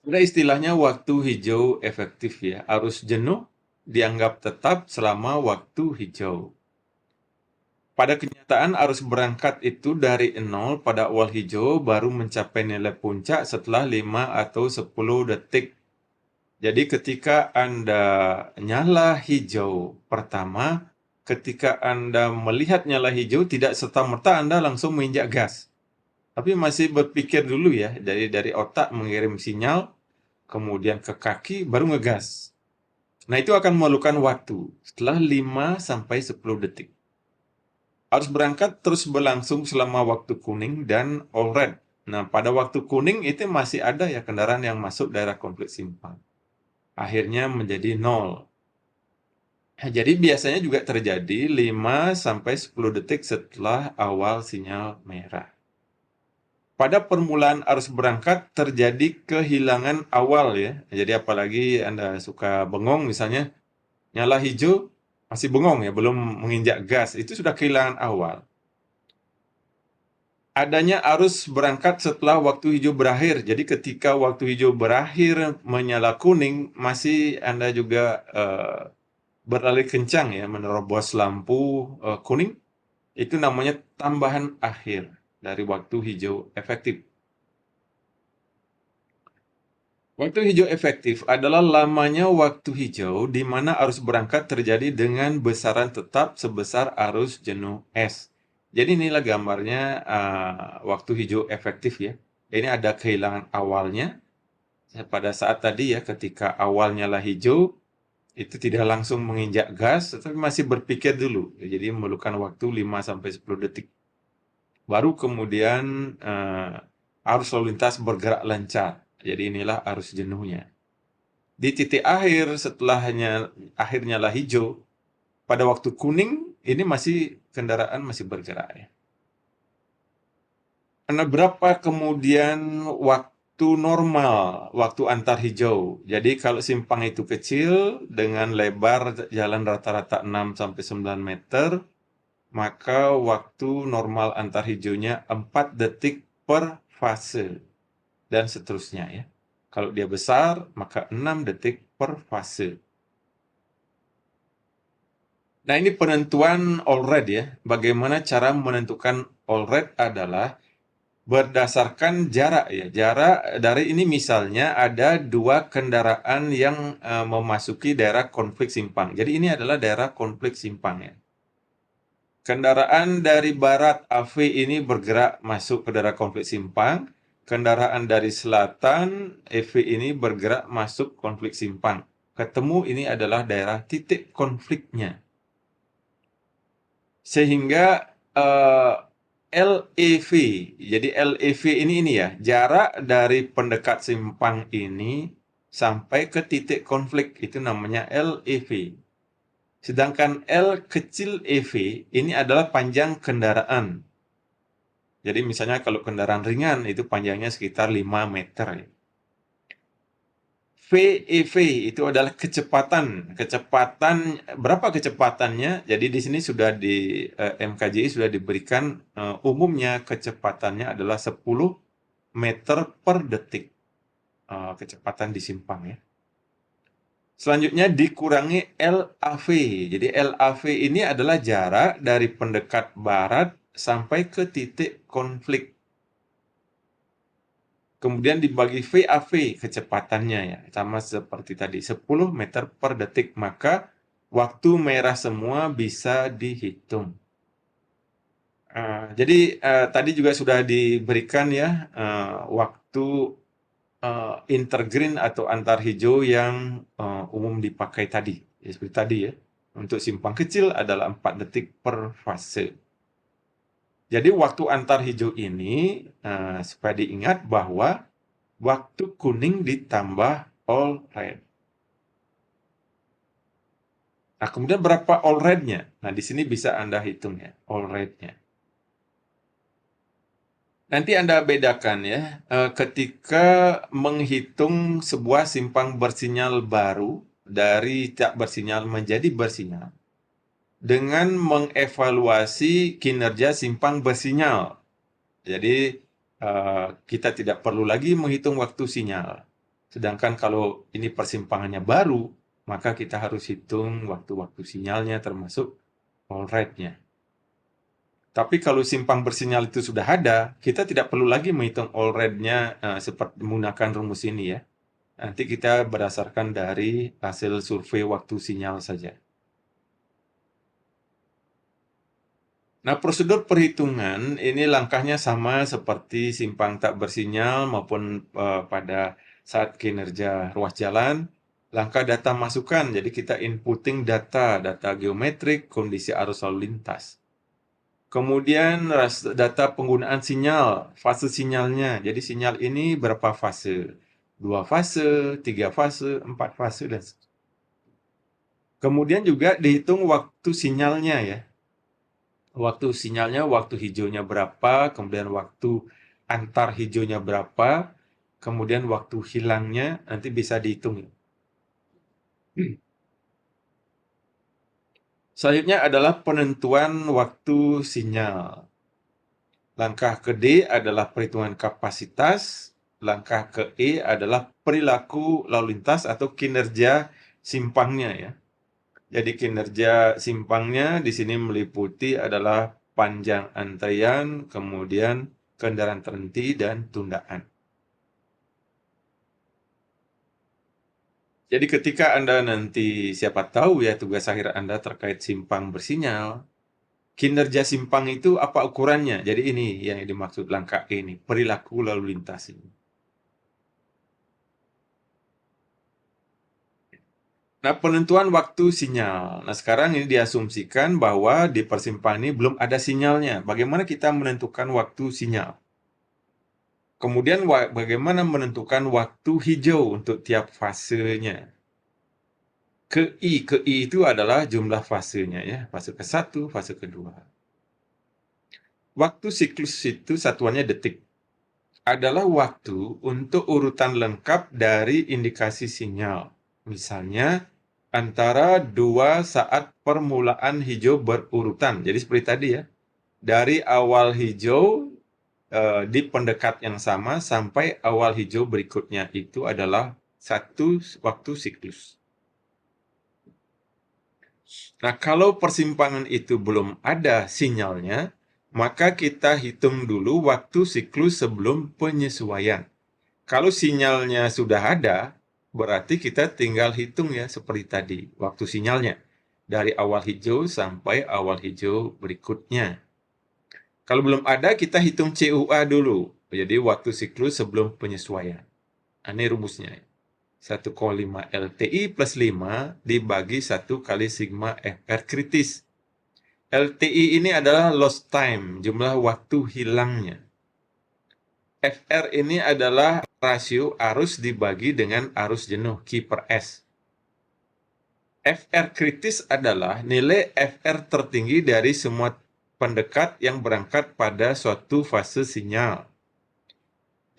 Ada istilahnya waktu hijau efektif ya. Arus jenuh dianggap tetap selama waktu hijau. Pada kenyataan arus berangkat itu dari 0 pada awal hijau baru mencapai nilai puncak setelah 5 atau 10 detik. Jadi ketika Anda nyala hijau pertama, ketika Anda melihat nyala hijau tidak serta-merta Anda langsung menginjak gas. Tapi masih berpikir dulu ya, dari otak mengirim sinyal, kemudian ke kaki, baru ngegas. Nah, itu akan memerlukan waktu setelah 5 sampai 10 detik. Arus berangkat terus berlangsung selama waktu kuning dan all red. Nah, pada waktu kuning itu masih ada ya kendaraan yang masuk daerah konflik simpang. Akhirnya menjadi 0. Jadi biasanya juga terjadi 5 sampai 10 detik setelah awal sinyal merah. Pada permulaan arus berangkat terjadi kehilangan awal ya. Jadi apalagi Anda suka bengong misalnya, nyala hijau masih bengong ya, belum menginjak gas, itu sudah kehilangan awal. Adanya arus berangkat setelah waktu hijau berakhir. Jadi ketika waktu hijau berakhir menyala kuning, masih Anda juga beralih kencang ya, menerobos lampu kuning. Itu namanya tambahan akhir dari waktu hijau efektif. Waktu hijau efektif adalah lamanya waktu hijau di mana arus berangkat terjadi dengan besaran tetap sebesar arus jenuh S. Jadi inilah gambarnya waktu hijau efektif ya. Ini ada kehilangan awalnya. Pada saat tadi ya ketika awalnya lah hijau, itu tidak langsung menginjak gas, tetapi masih berpikir dulu. Jadi memerlukan waktu 5-10 detik. Baru kemudian arus lalu lintas bergerak lancar. Jadi inilah arus jenuhnya. Di titik akhir setelahnya akhirnya lah hijau, pada waktu kuning ini masih kendaraan masih bergerak ya. Karena berapa kemudian waktu normal, waktu antar hijau. Jadi kalau simpang itu kecil dengan lebar jalan rata-rata 6-9 meter, maka waktu normal antar hijaunya 4 detik per fase dan seterusnya ya. Kalau dia besar, maka 6 detik per fase. Nah, ini penentuan all red ya. Bagaimana cara menentukan all red adalah berdasarkan jarak ya. Jarak dari ini misalnya ada 2 kendaraan yang memasuki daerah konflik simpang. Jadi ini adalah daerah konflik simpang ya. Kendaraan dari barat AV ini bergerak masuk ke daerah konflik simpang. Kendaraan dari selatan EV ini bergerak masuk konflik simpang. Ketemu ini adalah daerah titik konfliknya. Sehingga LEV, jadi LEV ini ya, jarak dari pendekat simpang ini sampai ke titik konflik, itu namanya LEV. Sedangkan L kecil EV ini adalah panjang kendaraan. Jadi misalnya kalau kendaraan ringan itu panjangnya sekitar 5 meter. VEV itu adalah kecepatan. Berapa kecepatannya? Jadi di sini sudah di MKJI sudah diberikan umumnya kecepatannya adalah 10 meter per detik. Kecepatan di simpang ya. Selanjutnya dikurangi LAV. Jadi LAV ini adalah jarak dari pendekat barat sampai ke titik konflik. Kemudian dibagi VAV kecepatannya ya, sama seperti tadi 10 meter per detik, maka waktu merah semua bisa dihitung. Jadi tadi juga sudah diberikan ya waktu intergreen atau antar hijau yang umum dipakai tadi. Ya, seperti tadi ya, untuk simpang kecil adalah 4 detik per fase. Jadi waktu antar hijau ini supaya diingat bahwa waktu kuning ditambah all red. Nah, kemudian berapa all red-nya? Nah, di sini bisa Anda hitung ya, all red-nya. Nanti Anda bedakan ya, ketika menghitung sebuah simpang bersinyal baru dari tak bersinyal menjadi bersinyal dengan mengevaluasi kinerja simpang bersinyal. Jadi kita tidak perlu lagi menghitung waktu sinyal. Sedangkan kalau ini persimpangannya baru, maka kita harus hitung waktu-waktu sinyalnya termasuk all red-nya. Tapi kalau simpang bersinyal itu sudah ada, kita tidak perlu lagi menghitung all red-nya seperti menggunakan rumus ini ya. Nanti kita berdasarkan dari hasil survei waktu sinyal saja. Nah, prosedur perhitungan ini langkahnya sama seperti simpang tak bersinyal maupun pada saat kinerja ruas jalan. Langkah data masukan, jadi kita inputting data geometrik, kondisi arus lalu lintas. Kemudian data penggunaan sinyal, fase sinyalnya. Jadi sinyal ini berapa fase? 2 fase, 3 fase, 4 fase, dan kemudian juga dihitung waktu sinyalnya ya. Waktu sinyalnya, waktu hijaunya berapa, kemudian waktu antar hijaunya berapa, kemudian waktu hilangnya nanti bisa dihitung. Selanjutnya adalah penentuan waktu sinyal. Langkah ke D adalah perhitungan kapasitas, langkah ke E adalah perilaku lalu lintas atau kinerja simpangnya ya. Jadi kinerja simpangnya di sini meliputi adalah panjang antrean, kemudian kendaraan terhenti dan tundaan. Jadi ketika Anda nanti siapa tahu ya tugas akhir Anda terkait simpang bersinyal, kinerja simpang itu apa ukurannya? Jadi ini yang dimaksud langkah E ini, perilaku lalu lintas ini. Nah, penentuan waktu sinyal. Nah, sekarang ini diasumsikan bahwa di persimpangan ini belum ada sinyalnya. Bagaimana kita menentukan waktu sinyal? Kemudian bagaimana menentukan waktu hijau untuk tiap fasenya? Ke I itu adalah jumlah fasenya ya, fase ke-1, fase kedua. Waktu siklus itu satuannya detik. Adalah waktu untuk urutan lengkap dari indikasi sinyal. Misalnya, antara 2 saat permulaan hijau berurutan. Jadi seperti tadi ya, dari awal hijau di pendekat yang sama sampai awal hijau berikutnya itu adalah satu waktu siklus. Nah, kalau persimpangan itu belum ada sinyalnya, maka kita hitung dulu waktu siklus sebelum penyesuaian. Kalau sinyalnya sudah ada, berarti kita tinggal hitung ya seperti tadi, waktu sinyalnya. Dari awal hijau sampai awal hijau berikutnya. Kalau belum ada, kita hitung CUA dulu. Jadi waktu siklus sebelum penyesuaian. Ini rumusnya. 1,5 LTI plus 5 dibagi 1 kali sigma FR kritis. LTI ini adalah lost time, jumlah waktu hilangnya. FR ini adalah rasio arus dibagi dengan arus jenuh, Q per S. FR kritis adalah nilai FR tertinggi dari semua pendekat yang berangkat pada suatu fase sinyal.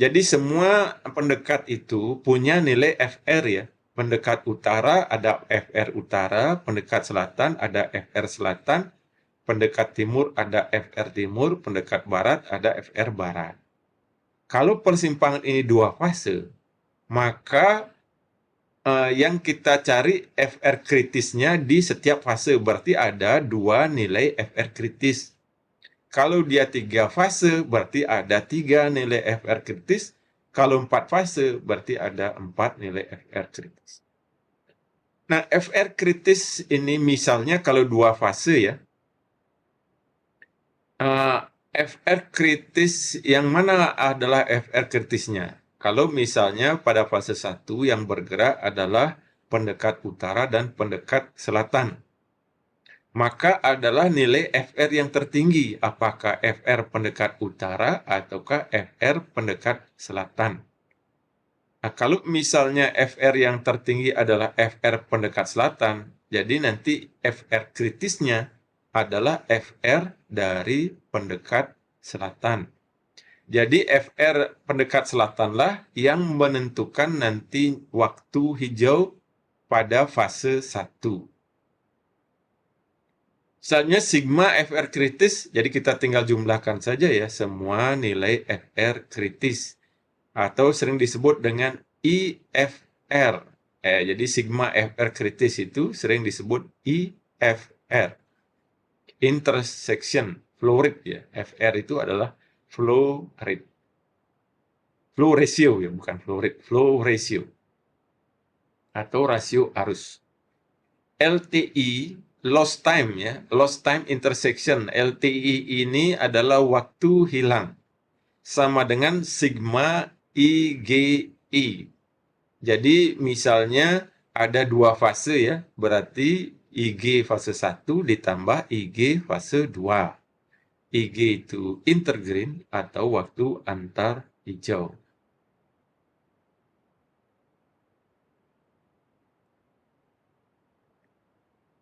Jadi semua pendekat itu punya nilai FR ya. Pendekat utara ada FR utara, pendekat selatan ada FR selatan, pendekat timur ada FR timur, pendekat barat ada FR barat. Kalau persimpangan ini dua fase, maka yang kita cari FR kritisnya di setiap fase, berarti ada dua nilai FR kritis. Kalau dia 3 fase, berarti ada 3 nilai FR kritis. Kalau 4 fase, berarti ada 4 nilai FR kritis. Nah, FR kritis ini misalnya kalau 2 fase ya, FR kritis yang mana adalah FR kritisnya? Kalau misalnya pada fase 1 yang bergerak adalah pendekat utara dan pendekat selatan, maka adalah nilai FR yang tertinggi, apakah FR pendekat utara ataukah FR pendekat selatan. Nah, kalau misalnya FR yang tertinggi adalah FR pendekat selatan, jadi nanti FR kritisnya adalah FR dari pendekat selatan. Jadi FR pendekat selatanlah yang menentukan nanti waktu hijau pada fase 1. Misalnya sigma FR kritis, jadi kita tinggal jumlahkan saja ya semua nilai FR kritis. Atau sering disebut dengan IFR. Jadi sigma FR kritis itu sering disebut IFR. Intersection flow rate ya. FR itu adalah flow rate. Flow ratio ya, bukan flow rate, flow ratio. Atau rasio arus. LTI lost time ya, lost time intersection. LTI ini adalah waktu hilang. Sama dengan sigma IGI. Jadi misalnya ada 2 fase ya, berarti IG fase 1 ditambah IG fase 2. IG itu intergreen atau waktu antar hijau.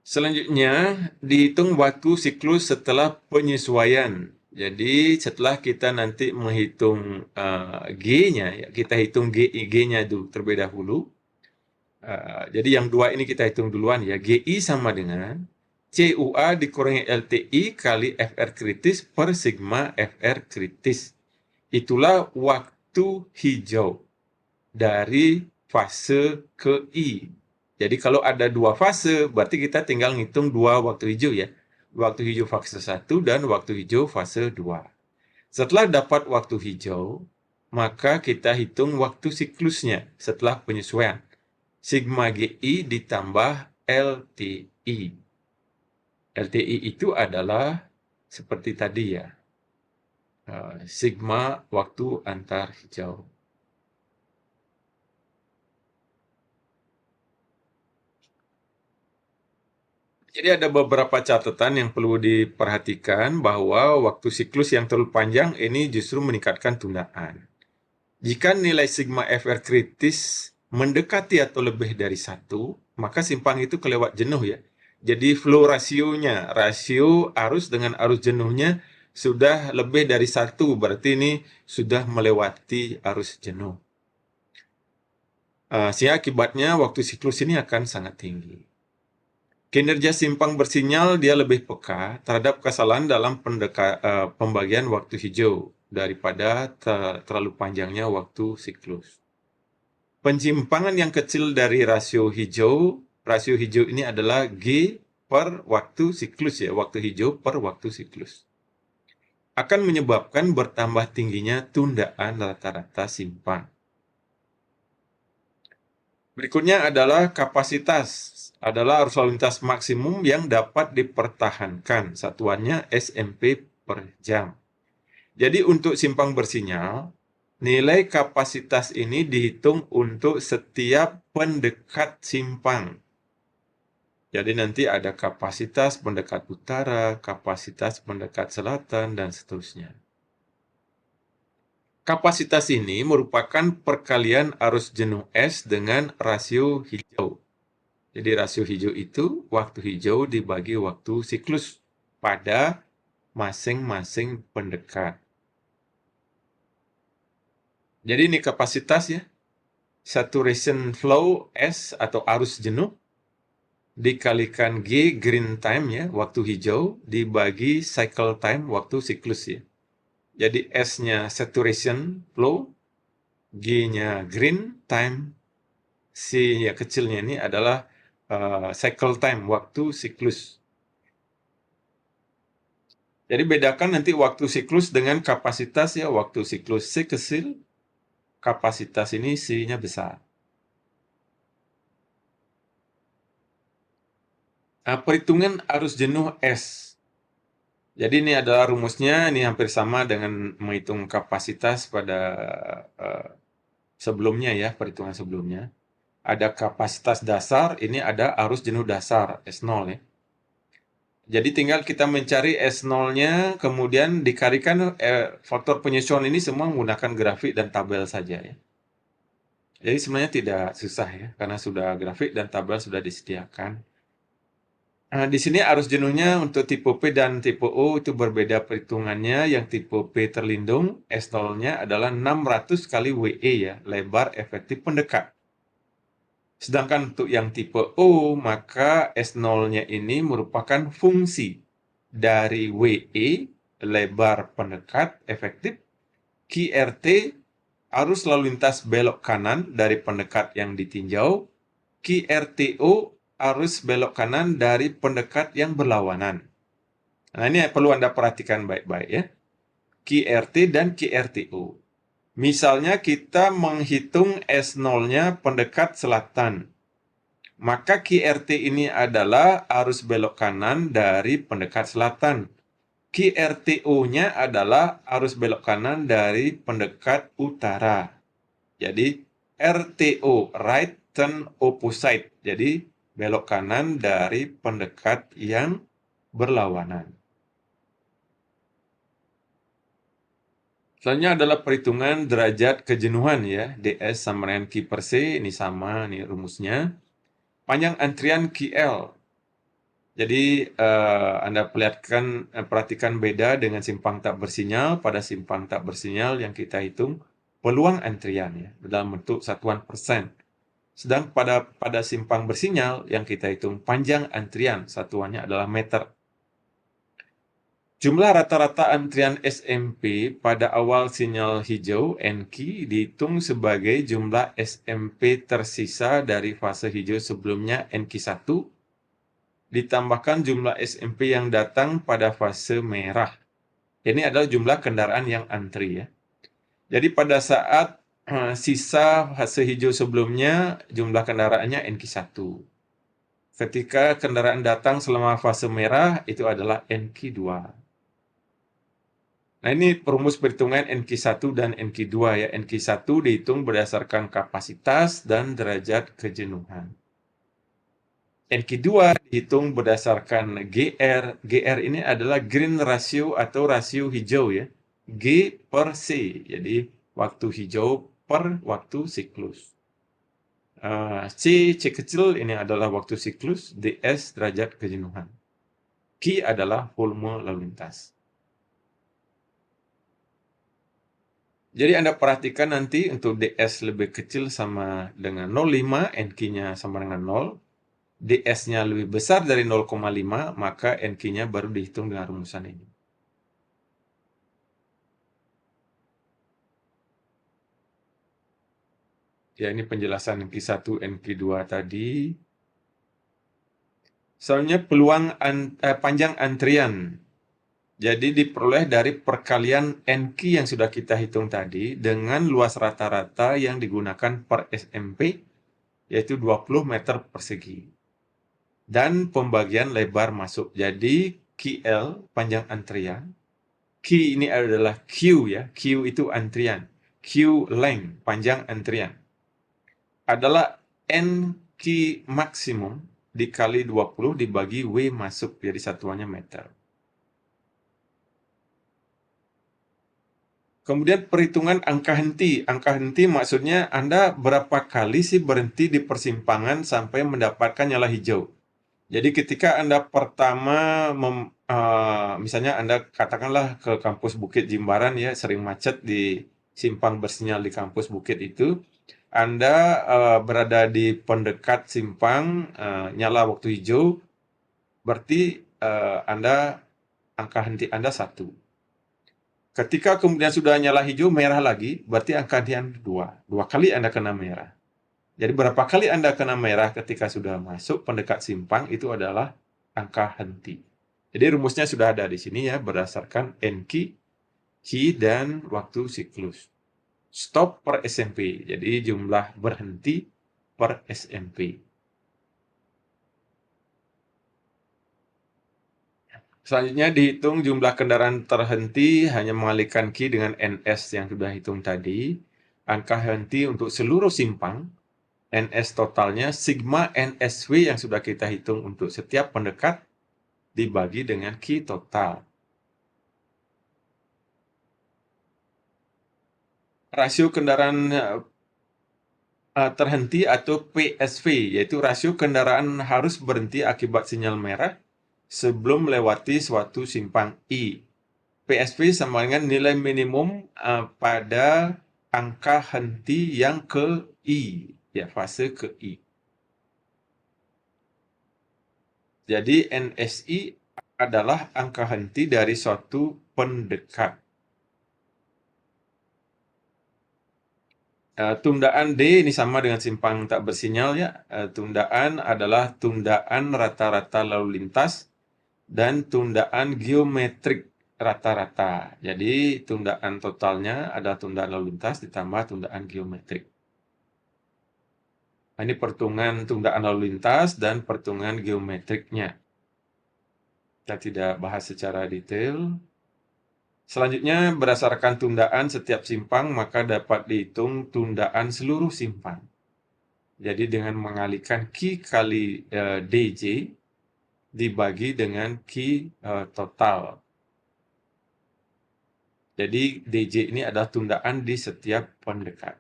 Selanjutnya, dihitung waktu siklus setelah penyesuaian. Jadi setelah kita nanti menghitung G-nya, ya, kita hitung GI-G-nya dulu terlebih dahulu. Jadi yang dua ini kita hitung duluan ya. GI sama dengan CUA dikurangi LTI kali FR kritis per sigma FR kritis. Itulah waktu hijau dari fase ke I. Jadi kalau ada 2 fase, berarti kita tinggal ngitung 2 waktu hijau ya. Waktu hijau fase 1 dan waktu hijau fase 2. Setelah dapat waktu hijau, maka kita hitung waktu siklusnya setelah penyesuaian. Sigma GI ditambah LTI. LTI itu adalah seperti tadi ya. Sigma waktu antar hijau. Jadi ada beberapa catatan yang perlu diperhatikan bahwa waktu siklus yang terlalu panjang ini justru meningkatkan tundaan. Jika nilai sigma FR kritis mendekati atau lebih dari 1, maka simpang itu kelewat jenuh ya. Jadi flow rasionya, rasio arus dengan arus jenuhnya sudah lebih dari 1, berarti ini sudah melewati arus jenuh. Sehingga akibatnya waktu siklus ini akan sangat tinggi. Kinerja simpang bersinyal dia lebih peka terhadap kesalahan dalam pembagian waktu hijau daripada terlalu panjangnya waktu siklus. Penyimpangan yang kecil dari rasio hijau ini adalah G per waktu siklus ya, waktu hijau per waktu siklus. Akan menyebabkan bertambah tingginya tundaan rata-rata simpang. Berikutnya adalah kapasitas. Adalah arus lalu lintas maksimum yang dapat dipertahankan. Satuannya SMP per jam. Jadi untuk simpang bersinyal, nilai kapasitas ini dihitung untuk setiap pendekat simpang. Jadi nanti ada kapasitas pendekat utara, kapasitas pendekat selatan, dan seterusnya. Kapasitas ini merupakan perkalian arus jenuh S dengan rasio hijau. Jadi rasio hijau itu waktu hijau dibagi waktu siklus pada masing-masing pendekat. Jadi ini kapasitas ya, saturation flow S atau arus jenuh, dikalikan G green time ya, waktu hijau, dibagi cycle time, waktu siklus ya. Jadi S-nya saturation flow, G-nya green time, C-nya kecilnya ini adalah cycle time, waktu siklus. Jadi bedakan nanti waktu siklus dengan kapasitas ya, waktu siklus C kecil, kapasitas ini C-nya besar. Perhitungan arus jenuh S. Jadi ini adalah rumusnya, ini hampir sama dengan menghitung kapasitas pada sebelumnya ya, perhitungan sebelumnya. Ada kapasitas dasar, ini ada arus jenuh dasar, S0 ya. Jadi tinggal kita mencari S0-nya, kemudian dikalikan faktor penyesuaian ini semua menggunakan grafik dan tabel saja ya. Jadi sebenarnya tidak susah ya, karena sudah grafik dan tabel sudah disediakan. Di sini arus jenuhnya untuk tipe P dan tipe O itu berbeda perhitungannya. Yang tipe P terlindung, S0-nya adalah 600 kali WE ya, lebar efektif pendekat. Sedangkan untuk yang tipe O, maka S0-nya ini merupakan fungsi dari WE, lebar pendekat efektif, QRT, arus lalu lintas belok kanan dari pendekat yang ditinjau, QRTO, arus belok kanan dari pendekat yang berlawanan. Nah, ini perlu Anda perhatikan baik-baik ya. QRT dan QRTO. Misalnya kita menghitung S0-nya pendekat selatan. Maka QRT ini adalah arus belok kanan dari pendekat selatan. QRTO-nya adalah arus belok kanan dari pendekat utara. Jadi RTO, right turn opposite. Jadi belok kanan dari pendekat yang berlawanan. Selanjutnya adalah perhitungan derajat kejenuhan ya. DS sama dengan Q per C, ini sama, ini rumusnya. Panjang antrian QL. Jadi Anda perhatikan beda dengan simpang tak bersinyal. Pada simpang tak bersinyal yang kita hitung peluang antrian ya, dalam bentuk satuan persen. Sedang pada simpang bersinyal yang kita hitung panjang antrian, satuannya adalah meter. Jumlah rata-rata antrian SMP pada awal sinyal hijau NQ dihitung sebagai jumlah SMP tersisa dari fase hijau sebelumnya NQ1 ditambahkan jumlah SMP yang datang pada fase merah. Ini adalah jumlah kendaraan yang antri ya. Jadi pada saat sisa fase hijau sebelumnya jumlah kendaraannya NQ1. Ketika kendaraan datang selama fase merah itu adalah NQ2. Nah, ini perumus perhitungan NQ1 dan NQ2 ya. NQ1 dihitung berdasarkan kapasitas dan derajat kejenuhan. NQ2 dihitung berdasarkan GR. GR ini adalah green ratio atau rasio hijau ya. G per C. Jadi waktu hijau per waktu siklus. C kecil ini adalah waktu siklus. DS derajat kejenuhan. Q adalah volume lalu lintas. Jadi Anda perhatikan nanti untuk DS lebih kecil sama dengan 0,5, NQ-nya sama dengan 0. DS-nya lebih besar dari 0,5, maka NQ-nya baru dihitung dengan rumusan ini. Ya, ini penjelasan NQ1, NQ2 tadi. Soalnya peluang panjang antrian. Jadi diperoleh dari perkalian NQ yang sudah kita hitung tadi dengan luas rata-rata yang digunakan per SMP, yaitu 20 meter persegi. Dan pembagian lebar masuk. Jadi QL, panjang antrian. Q ini adalah Q ya. Q itu antrian. Q length, panjang antrian. Adalah NQ maksimum dikali 20 dibagi W masuk. Jadi satuannya meter. Kemudian perhitungan angka henti. Angka henti maksudnya Anda berapa kali sih berhenti di persimpangan sampai mendapatkan nyala hijau. Jadi ketika Anda pertama, misalnya Anda katakanlah ke kampus Bukit Jimbaran ya, sering macet di simpang bersinyal di kampus Bukit itu, Anda berada di pendekat simpang, nyala waktu hijau, berarti angka henti Anda 1. Ketika kemudian sudah nyala hijau, merah lagi, berarti angka henti Anda 2. 2 kali Anda kena merah. Jadi berapa kali Anda kena merah ketika sudah masuk pendekat simpang, itu adalah angka henti. Jadi rumusnya sudah ada di sini ya, berdasarkan NQ, Q, dan waktu siklus. Stop per SMP, jadi jumlah berhenti per SMP. Selanjutnya dihitung jumlah kendaraan terhenti hanya mengalihkan Q dengan NS yang sudah hitung tadi. Angka henti untuk seluruh simpang, NS totalnya sigma NSW yang sudah kita hitung untuk setiap pendekat dibagi dengan Q total. Rasio kendaraan terhenti atau PSV, yaitu rasio kendaraan harus berhenti akibat sinyal merah sebelum melewati suatu simpang I. PSV sama dengan nilai minimum pada angka henti yang ke I, ya, fase ke I. Jadi NSI adalah angka henti dari suatu pendekat. Tundaan D ini sama dengan simpang tak bersinyal ya. Tundaan adalah tundaan rata-rata lalu lintas dan tundaan geometrik rata-rata. Jadi tundaan totalnya adalah tundaan lalu lintas ditambah tundaan geometrik. Ini perhitungan tundaan lalu lintas dan perhitungan geometriknya. Kita tidak bahas secara detail. Selanjutnya, berdasarkan tundaan setiap simpang, maka dapat dihitung tundaan seluruh simpang. Jadi dengan mengalihkan Q kali DJ dibagi dengan Q total. Jadi DJ ini adalah tundaan di setiap pendekat.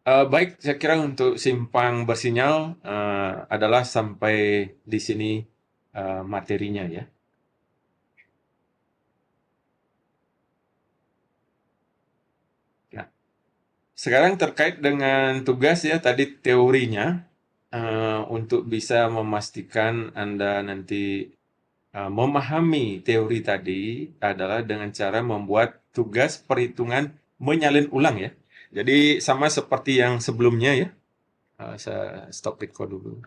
Baik, saya kira untuk simpang bersinyal adalah sampai di sini materinya ya. Nah, sekarang terkait dengan tugas ya, tadi teorinya, untuk bisa memastikan Anda nanti memahami teori tadi adalah dengan cara membuat tugas perhitungan menyalin ulang ya. Jadi sama seperti yang sebelumnya ya. Saya stop record dulu.